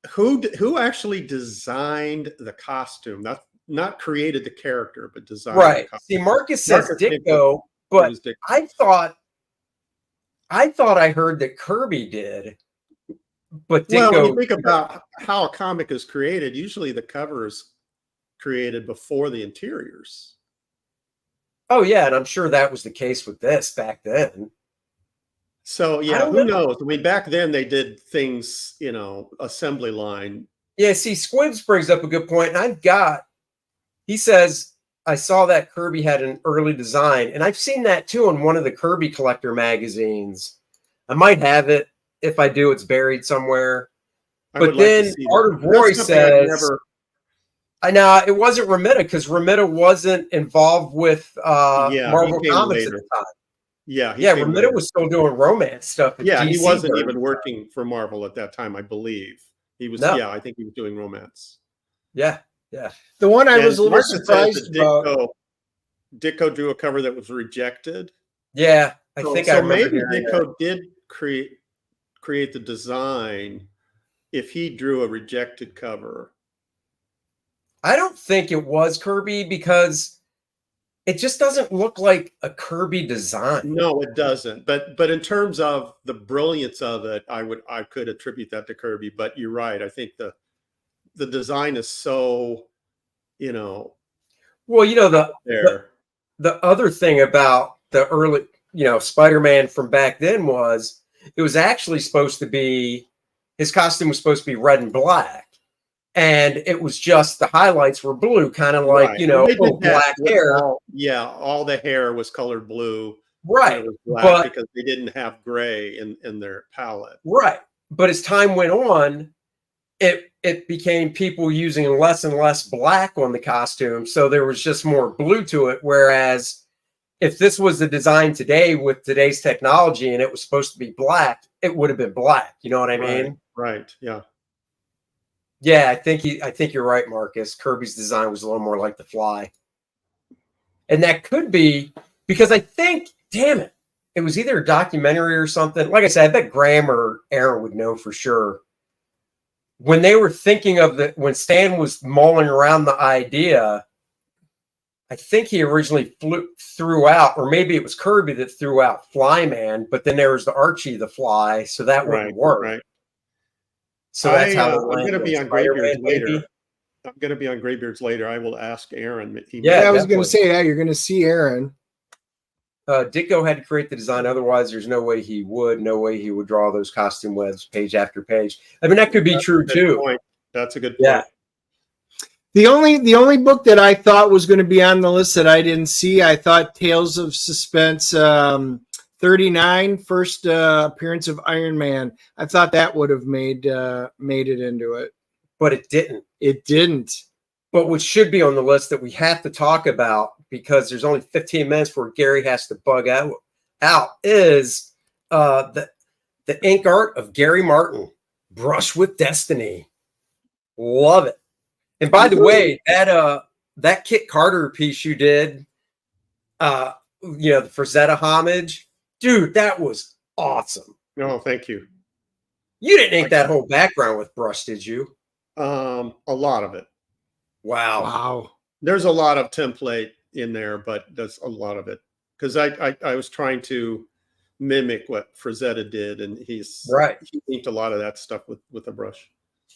who actually designed the costume? Not created the character, but designed. Right. The costume. See, Marcus says Ditko, but Ditko. I thought I heard that Kirby did. But Ditko, when you think about how a comic is created, usually the cover is created before the interiors. Oh yeah, and I'm sure that was the case with this back then. So yeah, who knows? I mean, back then they did things, assembly line. Yeah, see, Squibs brings up a good point, and he says, I saw that Kirby had an early design, and I've seen that too in one of the Kirby collector magazines. I might have it. If I do, it's buried somewhere. But then Art of Roy says, I know it wasn't Romita because Romita wasn't involved with Marvel Comics at the time. Yeah, Romita was still doing romance stuff. Yeah, he wasn't even working for Marvel at that time, I believe. He was. No. Yeah, I think he was doing romance. Yeah, yeah. The one I was a little surprised about. Ditko drew a cover that was rejected. Yeah, I think I remember. So maybe Ditko did create the design if he drew a rejected cover. I don't think it was Kirby because it just doesn't look like a Kirby design. No, it doesn't. But in terms of the brilliance of it, I could attribute that to Kirby. But you're right. I think the design is so, Well, there. the other thing about the early, Spider-Man from back then was it was actually supposed to be, his costume was supposed to be red and black. And it was just the highlights were blue, kind of like, Right. black hair. All the hair was colored blue. Right. It was black because they didn't have gray in their palette. Right. But as time went on, it became people using less and less black on the costume. So there was just more blue to it. Whereas if this was the design today with today's technology and it was supposed to be black, it would have been black. You know what I mean? Right. Yeah. Yeah, I think you're right, Marcus. Kirby's design was a little more like the Fly. And that could be because I think, damn it, it was either a documentary or something. Like I said, I bet Graham or Aaron would know for sure. When they were thinking of when Stan was mulling around the idea, I think he originally threw out, or maybe it was Kirby that threw out Flyman, but then there was the Archie the Fly, so that wouldn't work. Right. So that's how I'm going to be on Graybeards later. I'm going to be on Graybeards later. I will ask Aaron. I was going to say, you're going to see Aaron. Ditko had to create the design. Otherwise, there's no way he would draw those costume webs page after page. I mean, that could be true too. Point. That's a good point. Yeah. The only book that I thought was going to be on the list that I didn't see, I thought Tales of Suspense 39, first appearance of Iron Man. I thought that would have made it into it. But it didn't. It didn't. But what should be on the list that we have to talk about, because there's only 15 minutes before Gary has to bug out is the ink art of Gary Martin, Brush with Destiny. Love it. And by the way, that Kit Carter piece you did, the Frazetta homage, dude, that was awesome. No, thank you. You didn't ink that whole background with brush, did you? A lot of it. Wow. There's a lot of template in there, but there's a lot of it because I was trying to mimic what Frazetta did, and he inked a lot of that stuff with a brush.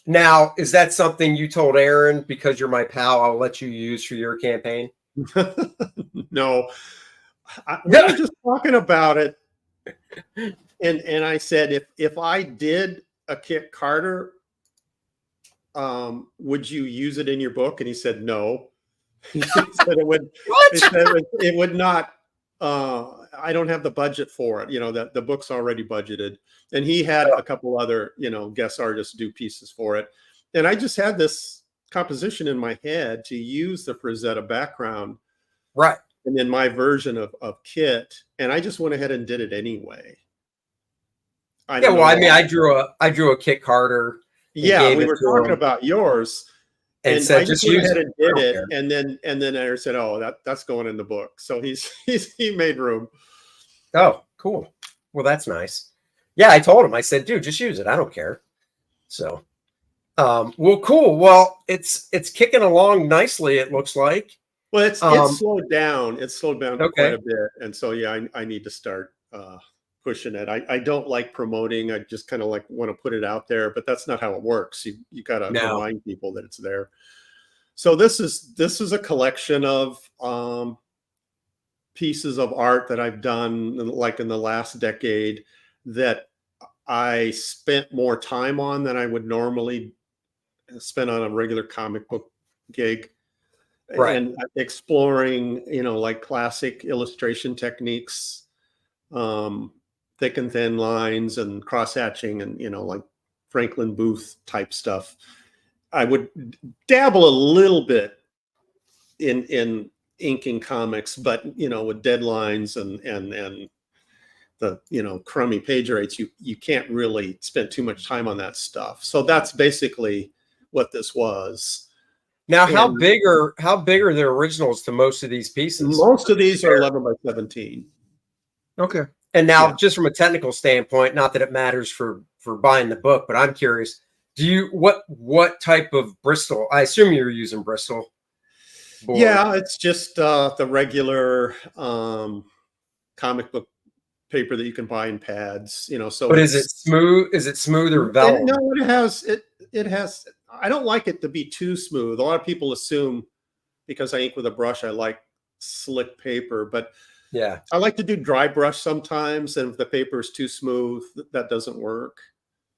Now, is that something you told Aaron because you're my pal? I'll let you use for your campaign. No, we were just talking about it, and I said if I did a Kit Carter, would you use it in your book? And he said no. He said it would. It would not. I don't have the budget for it. The book's already budgeted, and he had a couple other guest artists do pieces for it, and I just had this composition in my head to use the Frazetta background, right? And then my version of Kit, and I just went ahead and did it anyway. I drew a Kit Carter. Yeah, we were talking about yours. And said, I just went ahead and did it, and then Aaron said, "Oh, that's going in the book." So he made room. Oh, cool. Well, that's nice. Yeah, I told him. I said, "Dude, just use it. I don't care." So, well, cool. Well, it's kicking along nicely. It looks like. Well, it's slowed down. It's slowed down quite a bit, and so I need to start pushing it. I don't like promoting. I just kind of want to put it out there, but that's not how it works. You got to remind people that it's there. So this is a collection of pieces of art that I've done like in the last decade that I spent more time on than I would normally spend on a regular comic book gig. Right. And exploring, like classic illustration techniques, thick and thin lines and cross hatching and like Franklin Booth type stuff. I would dabble a little bit in inking comics, but with deadlines and the crummy page rates, you can't really spend too much time on that stuff. So that's basically what this was. Now, how big are the originals to most of these pieces? Most of these are 11 by 17. Okay. And now, just from a technical standpoint, not that it matters for buying the book, but I'm curious. What type of Bristol? I assume you're using Bristol. board? Yeah, it's just the regular comic book paper that you can buy in pads, so But is it smooth? Is it smooth or vellum? No, it has I don't like it to be too smooth. A lot of people assume because I ink with a brush I like slick paper, but Yeah. I like to do dry brush sometimes, and if the paper is too smooth, that doesn't work.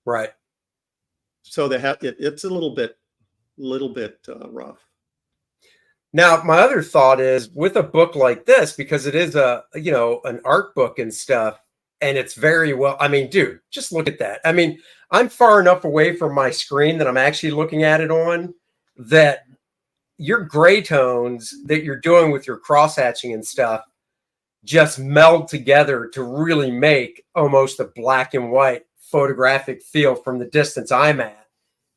Right. So it's a little bit rough. Now, my other thought is with a book like this, because it is an art book and stuff, and it's very well. I mean, dude, just look at that. I mean, I'm far enough away from my screen that I'm actually looking at it on that your gray tones that you're doing with your cross hatching and stuff just meld together to really make almost a black and white photographic feel from the distance I'm at.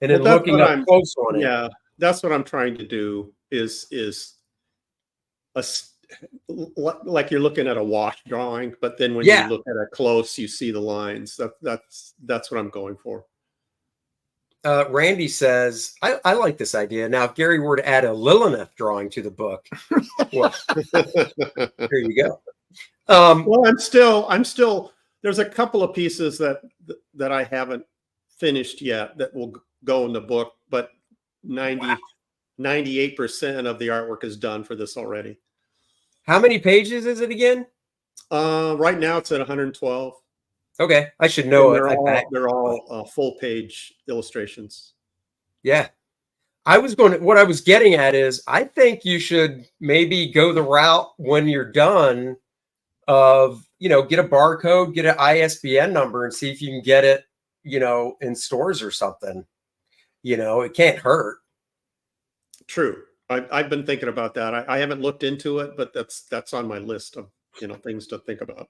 And then looking up close on it. Yeah, that's what I'm trying to do is like you're looking at a wash drawing, but then when you look at it close, you see the lines. That's what I'm going for. Randy says, I like this idea. Now, if Gary were to add a Lilith drawing to the book, well, there you go. Well, I'm still. There's a couple of pieces that I haven't finished yet that will go in the book, but 98% of the artwork is done for this already. How many pages is it again? Right now it's at 112. Okay, I should know it. They're all full page illustrations. Yeah. What I was getting at is I think you should maybe go the route when you're done of, get a barcode, get an ISBN number and see if you can get it, in stores or something. It can't hurt. True. I've been thinking about that. I haven't looked into it, but that's on my list of, things to think about.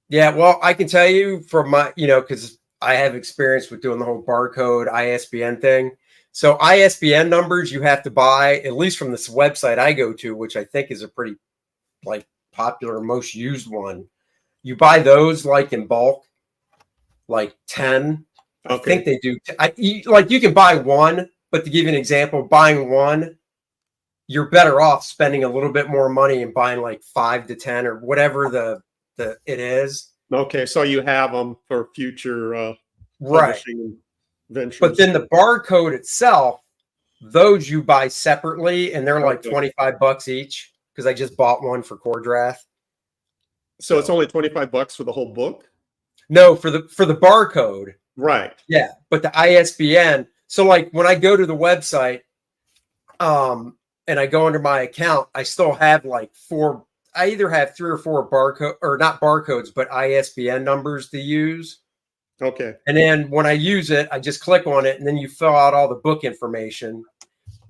Yeah, well, I can tell you from my, because I have experience with doing the whole barcode ISBN thing. So ISBN numbers you have to buy, at least from this website I go to, which I think is a pretty popular, most used one. You buy those in bulk, 10. Okay. I think they do. You can buy one, but to give you an example, buying one, you're better off spending a little bit more money and buying 5 to 10 or whatever it is. Okay, so you have them for future publishing ventures. But then the barcode itself, those you buy separately, and they're $25 each because I just bought one for Kor-Drath. So it's only $25 for the whole book? No, for the barcode. Right. Yeah, but the ISBN. So when I go to the website, and I go under my account, I still have 4. I either have 3 or 4 barcode, or not barcodes, but ISBN numbers to use. Okay. And then when I use it, I just click on it, and then you fill out all the book information.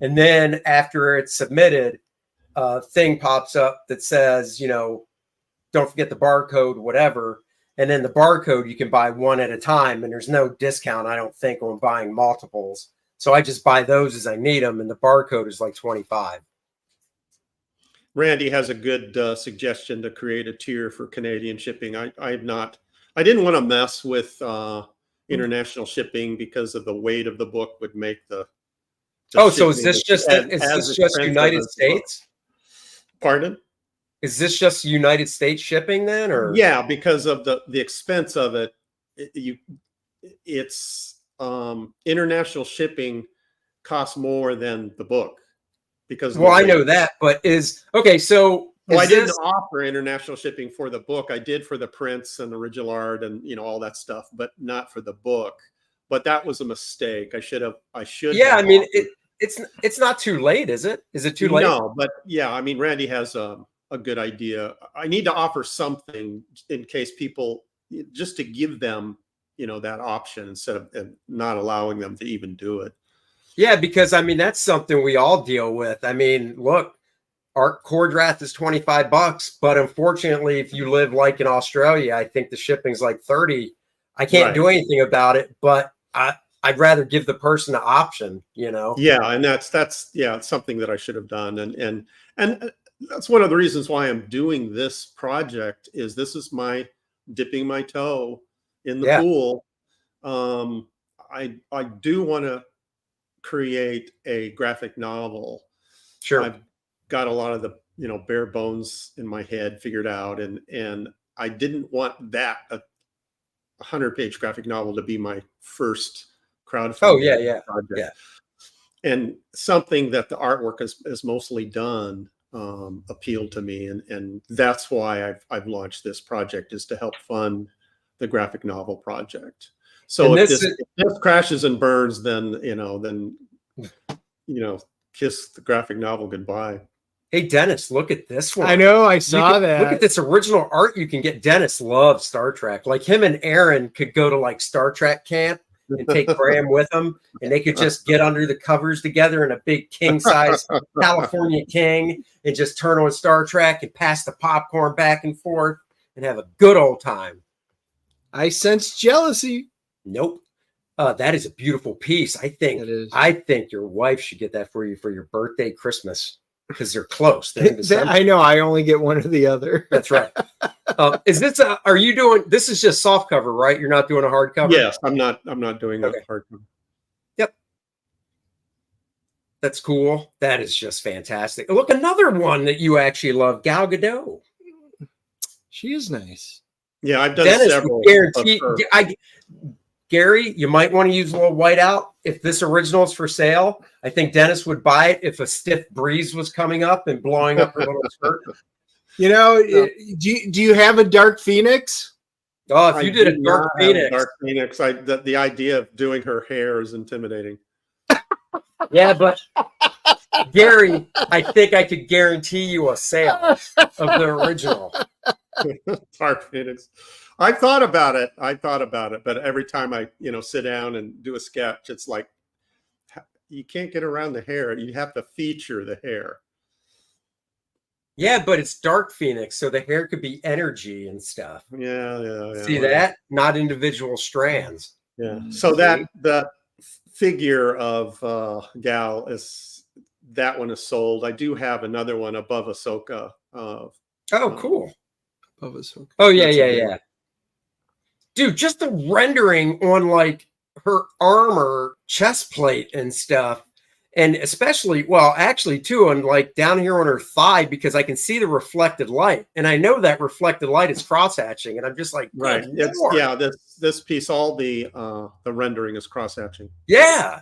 And then after it's submitted, a thing pops up that says, don't forget the barcode, whatever. And then the barcode, you can buy one at a time, and there's no discount, I don't think, on buying multiples. So I just buy those as I need them, and the barcode is $25. Randy has a good suggestion to create a tier for Canadian shipping. I didn't want to mess with international shipping because of the weight of the book would make the so is this just United States? Pardon? Is this just United States shipping then, or? Yeah, because of the expense of it, it's international shipping costs more than the book because. Well, I know that, but so. Well, I didn't offer international shipping for the book. I did for the prints and original art and all that stuff, but not for the book. But that was a mistake. I should. Yeah, I mean, it's not too late, is it? Is it too late? No, but yeah, I mean, Randy has a good idea. I need to offer something in case people, just to give them, that option instead of not allowing them to even do it. Yeah, because I mean, that's something we all deal with. I mean, look, our Kor-Drath is $25, but unfortunately, if you live in Australia, I think the shipping's $30. I can't do anything about it, but I'd rather give the person an option, Yeah, and that's something that I should have done, and that's one of the reasons why I'm doing this project. Is this is my dipping my toe in the pool. I do want to create a graphic novel. Sure. got a lot of the, bare bones in my head figured out. And I didn't want that, a 100-page graphic novel, to be my first crowdfunding project. Yeah. And something that the artwork is mostly done appealed to me. And that's why I've launched this project, is to help fund the graphic novel project. So if this crashes and burns, then kiss the graphic novel goodbye. Hey, Dennis, look at this one. I know, I saw that. Look at this original art you can get. Dennis loves Star Trek. Like, him and Aaron could go to like Star Trek camp and take Graham with them, and they could just get under the covers together in a big king size California King and just turn on Star Trek and pass the popcorn back and forth and have a good old time. I sense jealousy. Nope. That is a beautiful piece. I think your wife should get that for you for your birthday, Christmas, because they're close. I know. I only get one or the other. That's right. Is this are you doing, this is just soft cover, right? You're not doing a hardcover? Yes, I'm not doing a hardcover. Yep. That's cool. That is just fantastic. Look, another one that you actually love, Gal Gadot. She is nice. Yeah, I've done Dennis, several. Gary, you might want to use a little whiteout. If this original is for sale, I think Dennis would buy it if a stiff breeze was coming up and blowing up her little skirt. Do you have a Dark Phoenix? Oh, if you did a Dark Phoenix. The idea of doing her hair is intimidating. Yeah, but Gary, I think I could guarantee you a sale of the original. Dark Phoenix. I thought about it, but every time I, sit down and do a sketch, it's like, you can't get around the hair. You have to feature the hair. Yeah, but it's Dark Phoenix, so the hair could be energy and stuff. Yeah. See that? Not individual strands. Yeah. So the figure of Gal that one is sold. I do have another one above Ahsoka. Oh, cool. Above Ahsoka. Oh, yeah. Dude, just the rendering on like her armor, chest plate and stuff. And especially, well, actually too, on like down here on her thigh, because I can see the reflected light. And I know that reflected light is cross hatching. And I'm just like, right. This piece, all the rendering is cross hatching. Yeah.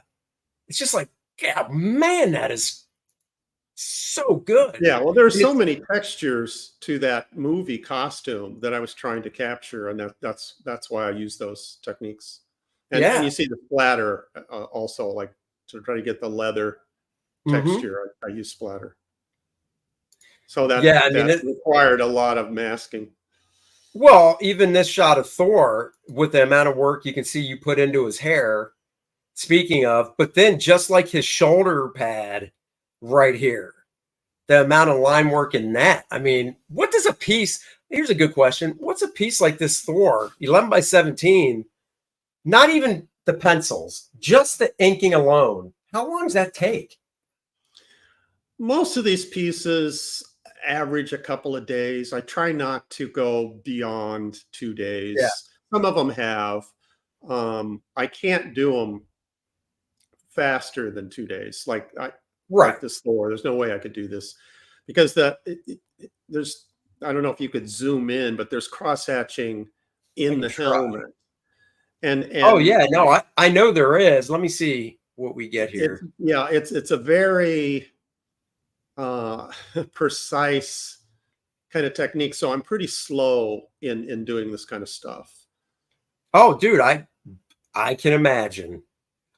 It's just like, yeah, man, that is so good. Yeah, well, there's so many textures to that movie costume that I was trying to capture, and that's why I use those techniques. And you see the splatter also, like to try to get the leather texture. I use splatter. So that required a lot of masking. Well, even this shot of Thor, with the amount of work you can see you put into his hair, speaking of, but then just like his shoulder pad right here, the amount of line work in that. I mean, what does a piece, here's a good question. What's a piece like this Thor, 11 by 17, not even the pencils, just the inking alone, how long does that take? Most of these pieces average a couple of days. I try not to go beyond 2 days. Yeah. Some of them have. I can't do them faster than 2 days. Like this Thor, there's no way I could do this because there's, I don't know if you could zoom in, but there's cross hatching in the helmet. And oh yeah, no, I know there is. Let me see what we get here. It's a very precise kind of technique. So I'm pretty slow in doing this kind of stuff. Oh, dude, I can imagine.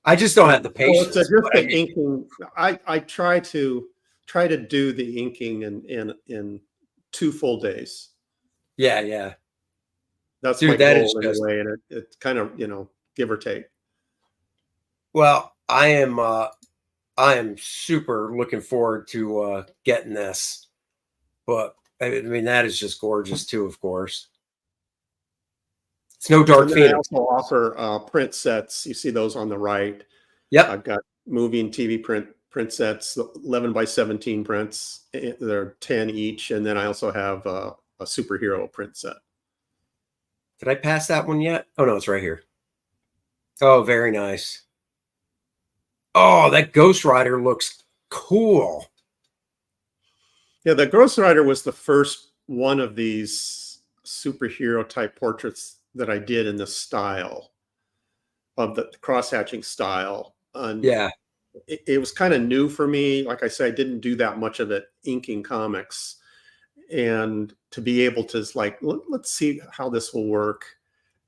I just don't have the patience. Inking. I try to do the inking in 2 full days. Yeah. That's my goal anyway, and it's kind of, give or take. Well, I am super looking forward to getting this, but I mean that is just gorgeous too. Of course, it's no Dark Phoenix. I also offer print sets. You see those on the right. Yep. I've got movie and TV print sets, 11 by 17 prints. They're 10 each, and then I also have a superhero print set. Did I pass that one yet? Oh no, it's right here. Oh, very nice. Oh, that Ghost Rider looks cool. Yeah, the Ghost Rider was the first one of these superhero type portraits that I did in the style of the cross-hatching style. And Yeah. it was kind of new for me. Like I said, I didn't do that much of it inking comics. And to be able to like, let's see how this will work.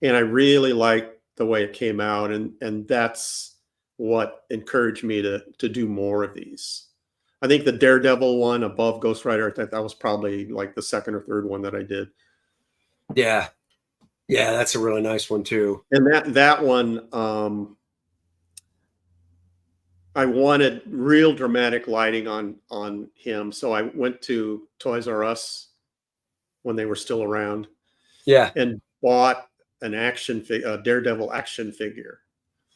And I really liked the way it came out. And that's what encouraged me to do more of these. I think the Daredevil one above Ghost Rider, that was probably like the second or third one that I did. Yeah. Yeah, that's a really nice one too. And that one, I wanted real dramatic lighting on him. So I went to Toys R Us when they were still around. Yeah. And bought an Daredevil action figure.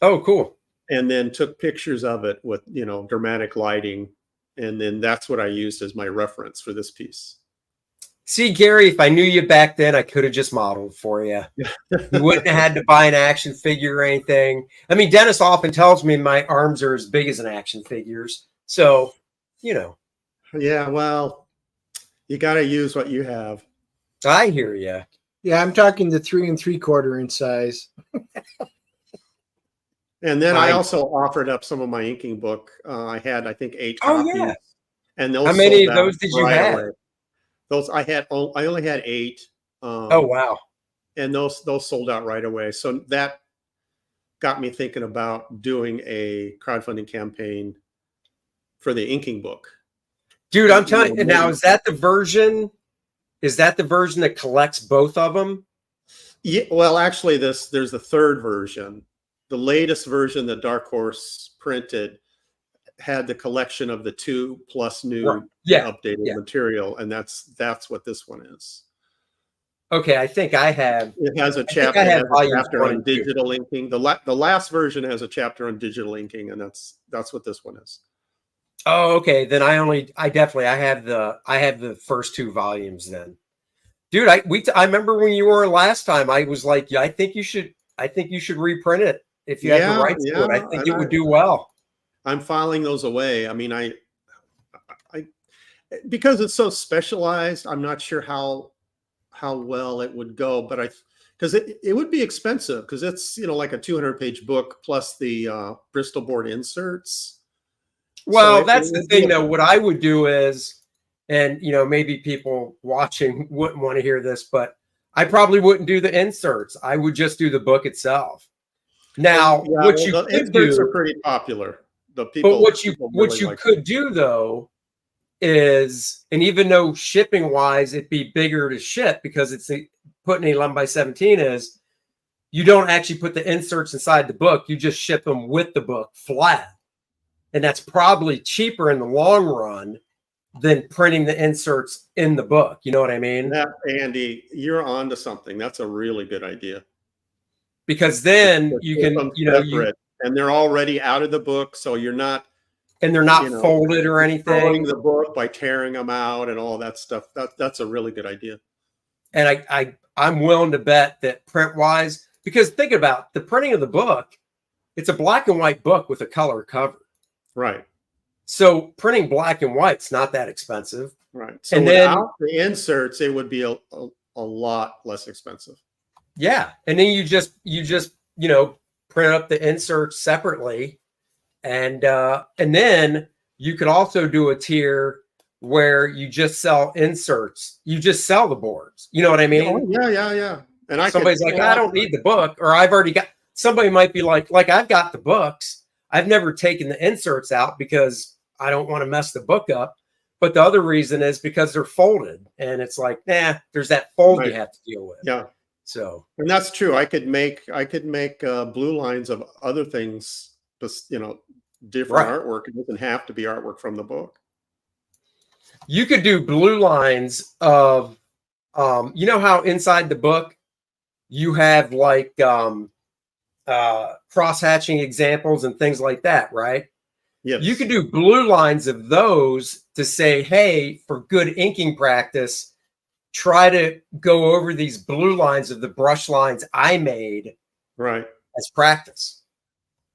Oh, cool. And then took pictures of it with, dramatic lighting. And then that's what I used as my reference for this piece. See, Gary, if I knew you back then, I could have just modeled for you. You wouldn't have had to buy an action figure or anything. I mean, Dennis often tells me my arms are as big as an action figure's. So, Yeah, well, you got to use what you have. I hear you. Yeah, I'm talking the 3 3/4 inch size. And then I also offered up some of my inking book. I had, I think, 8 copies. Oh, yeah. And those how many of sold those out did you right have? away. Those I only had 8. Oh, wow. And those sold out right away. So that got me thinking about doing a crowdfunding campaign for the inking book. Dude, I'm telling you now, is that the version that collects both of them? Yeah, well, actually, there's the third version. The latest version that Dark Horse printed had the collection of the 2 plus new updated material, and that's what this one is. Okay, I think I have. It has a chapter on digital inking. The last version has a chapter on digital inking, and that's what this one is. Oh, okay. Then I have the first 2 volumes then. Dude, I remember when you were last time, I was like, yeah, I think you should reprint it if you have the rights to it. I think it would do well. I'm filing those away. I mean, I because it's so specialized, I'm not sure how well it would go, but because it would be expensive because it's, like a 200-page book plus the Bristol board inserts. Well, so that's the thing though. What I would do is, and maybe people watching wouldn't want to hear this, but I probably wouldn't do the inserts. I would just do the book itself. Now, the inserts are pretty popular. But what you could do though is, and even though shipping wise it'd be bigger to ship because it's putting 11x17 is, you don't actually put the inserts inside the book. You just ship them with the book flat, and that's probably cheaper in the long run than printing the inserts in the book. You know what I mean? That, Andy, you're on to something. That's a really good idea. Because then you can, and they're already out of the book, so you're not, and they're not folded or anything. Throwing the book by tearing them out and all that stuff. That's a really good idea. And I'm willing to bet that print wise, because think about the printing of the book, it's a black and white book with a color cover. Right. So printing black and white's not that expensive. Right. So and without the inserts, it would be a lot less expensive. Yeah. And then you just print up the inserts separately. And then you could also do a tier where you just sell inserts. You just sell the boards. You know what I mean? Oh, yeah. And somebody's like, I don't need the book, or I've already got. Somebody might be like I've got the books. I've never taken the inserts out because I don't want to mess the book up. But the other reason is because they're folded, and it's like, there's that fold you have to deal with. Yeah. So, and that's true. I could make blue lines of other things, just different artwork. It doesn't have to be artwork from the book. You could do blue lines of, how inside the book you have like cross-hatching examples and things like that, right? Yes. You could do blue lines of those to say, hey, for good inking practice, try to go over these blue lines of the brush lines I made as practice.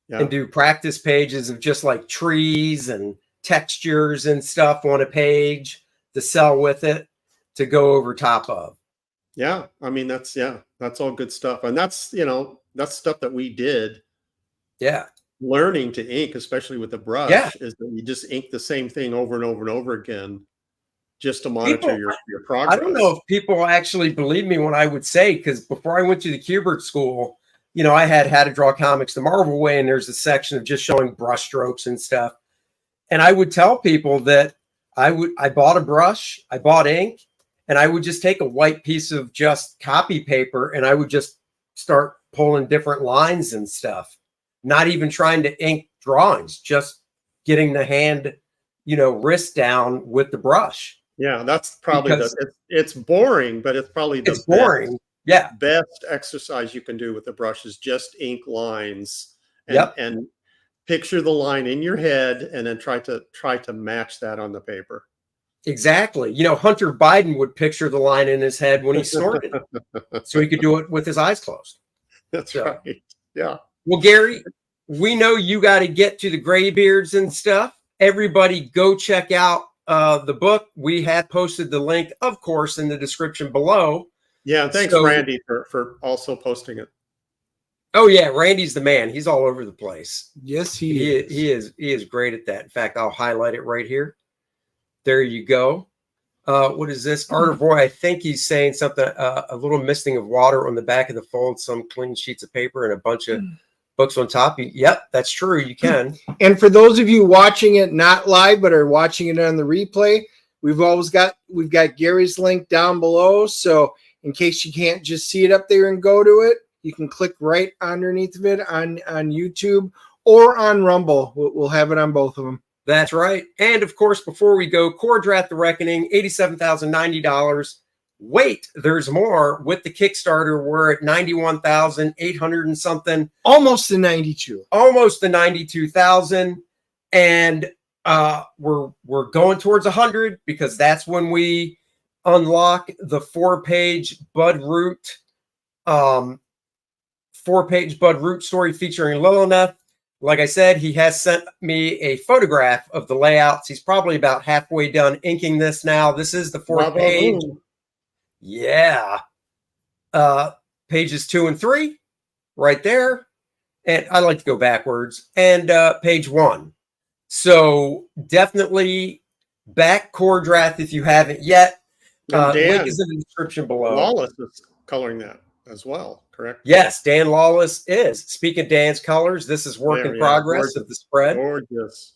Yeah. And do practice pages of just like trees and textures and stuff on a page to sell with it to go over top of. Yeah. I mean, that's all good stuff. And that's, that's stuff that we did. Yeah. Learning to ink, especially with the brush, is that you just ink the same thing over and over and over again just to monitor your progress. I don't know if people actually believe me when I would say, because before I went to the Kubert school, I had How to Draw Comics the Marvel Way, and there's a section of just showing brush strokes and stuff. And I would tell people that I bought a brush, I bought ink, and I would just take a white piece of just copy paper and I would just start pulling different lines and stuff, not even trying to ink drawings, just getting the hand, wrist down with the brush. Yeah, that's probably it's boring, but it's probably the boring. Best exercise you can do with the brush is just ink lines and picture the line in your head and then try to match that on the paper. Exactly. Hunter Biden would picture the line in his head when he snorted, so he could do it with his eyes closed. That's right. Yeah. Well, Gary, we know you got to get to the graybeards and stuff. Everybody go check out the book. We have posted the link, of course, in the description below. Yeah, thanks, Randy, for also posting it. Oh yeah, Randy's the man. He's all over the place. Yes, he is. He is great at that. In fact, I'll highlight it right here. There you go. What is this? Art of Roy. I think he's saying something. A little misting of water on the back of the fold, some clean sheets of paper, and a bunch of books on top. Yep, that's true. You can. And for those of you watching it not live but are watching it on the replay, we've got Gary's link down below. So in case you can't just see it up there and go to it, you can click right underneath of it on YouTube or on Rumble. We'll have it on both of them. That's right. And of course, before we go, Kor-Drath, The Reckoning, $87,090. Wait, there's more. With the Kickstarter, we're at 91,800 and something. Almost to 92. Almost to 92,000. And we're going towards 100 because that's when we unlock the 4-page Bud Root, 4-page Bud Root story featuring Lilith. Like I said, he has sent me a photograph of the layouts. He's probably about halfway done inking this now. This is the 4th page. Yeah. Pages 2 and 3 right there. And I like to go backwards. And page 1. So definitely back Kor-Drath if you haven't yet. Link is in the description below. Lawless is coloring that as well, correct? Yes, Dan Lawless is. Speaking of Dan's colors, this is work in progress of the spread. Gorgeous.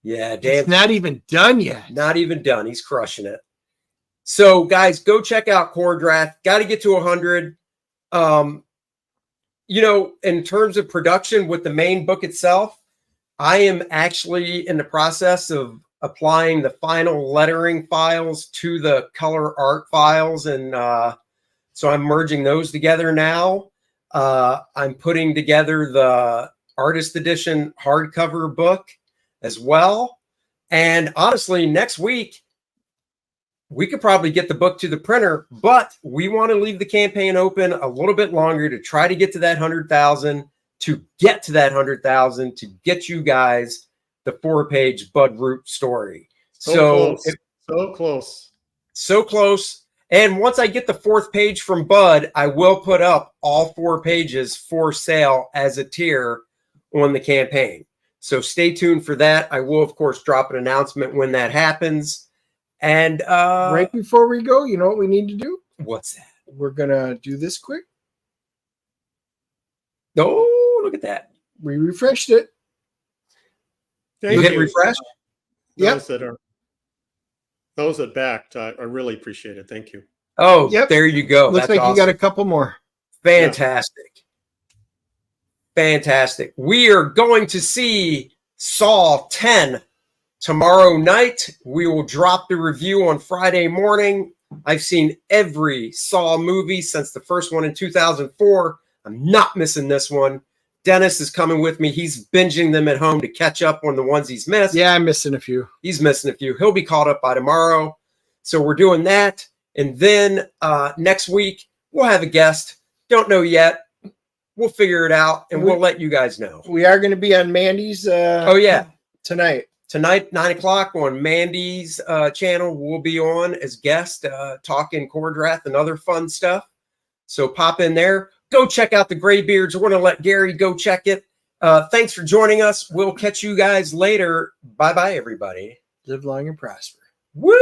Yeah, Dan. It's not even done yet. Not even done. He's crushing it. So, guys, go check out Kor-Drath. Got to get to 100. In terms of production with the main book itself, I am actually in the process of applying the final lettering files to the color art files, and so I'm merging those together now. I'm putting together the artist edition hardcover book as well. And honestly, next week, we could probably get the book to the printer, but we want to leave the campaign open a little bit longer to try to get to that 100,000, to get you guys the 4-page Bud Root story. So close. And once I get the 4th page from Bud, I will put up all 4 pages for sale as a tier on the campaign. So stay tuned for that. I will, of course, drop an announcement when that happens. And right before we go, you know what we need to do? What's that? We're going to do this quick. Oh, look at that. We refreshed it. You hit refresh? Yep. Those that backed, I really appreciate it. Thank you. Oh, yep. There you go. Looks like awesome. You got a couple more. Fantastic. Yeah. Fantastic. We are going to see Saw 10 tomorrow night. We will drop the review on Friday morning. I've seen every Saw movie since the first one in 2004. I'm not missing this one. Dennis is coming with me. He's binging them at home to catch up on the ones he's missed. Yeah, I'm missing a few. He's missing a few. He'll be caught up by tomorrow. So we're doing that. And then next week, we'll have a guest. Don't know yet. We'll figure it out, and we'll let you guys know. We are going to be on Mandy's tonight. tonight, 9 o'clock on Mandy's channel, we'll be on as guest talking Kor-Drath and other fun stuff. So pop in there. Go check out the Graybeards. We're going to let Gary go check it. Thanks for joining us. We'll catch you guys later. Bye-bye, everybody. Live long and prosper. Woo!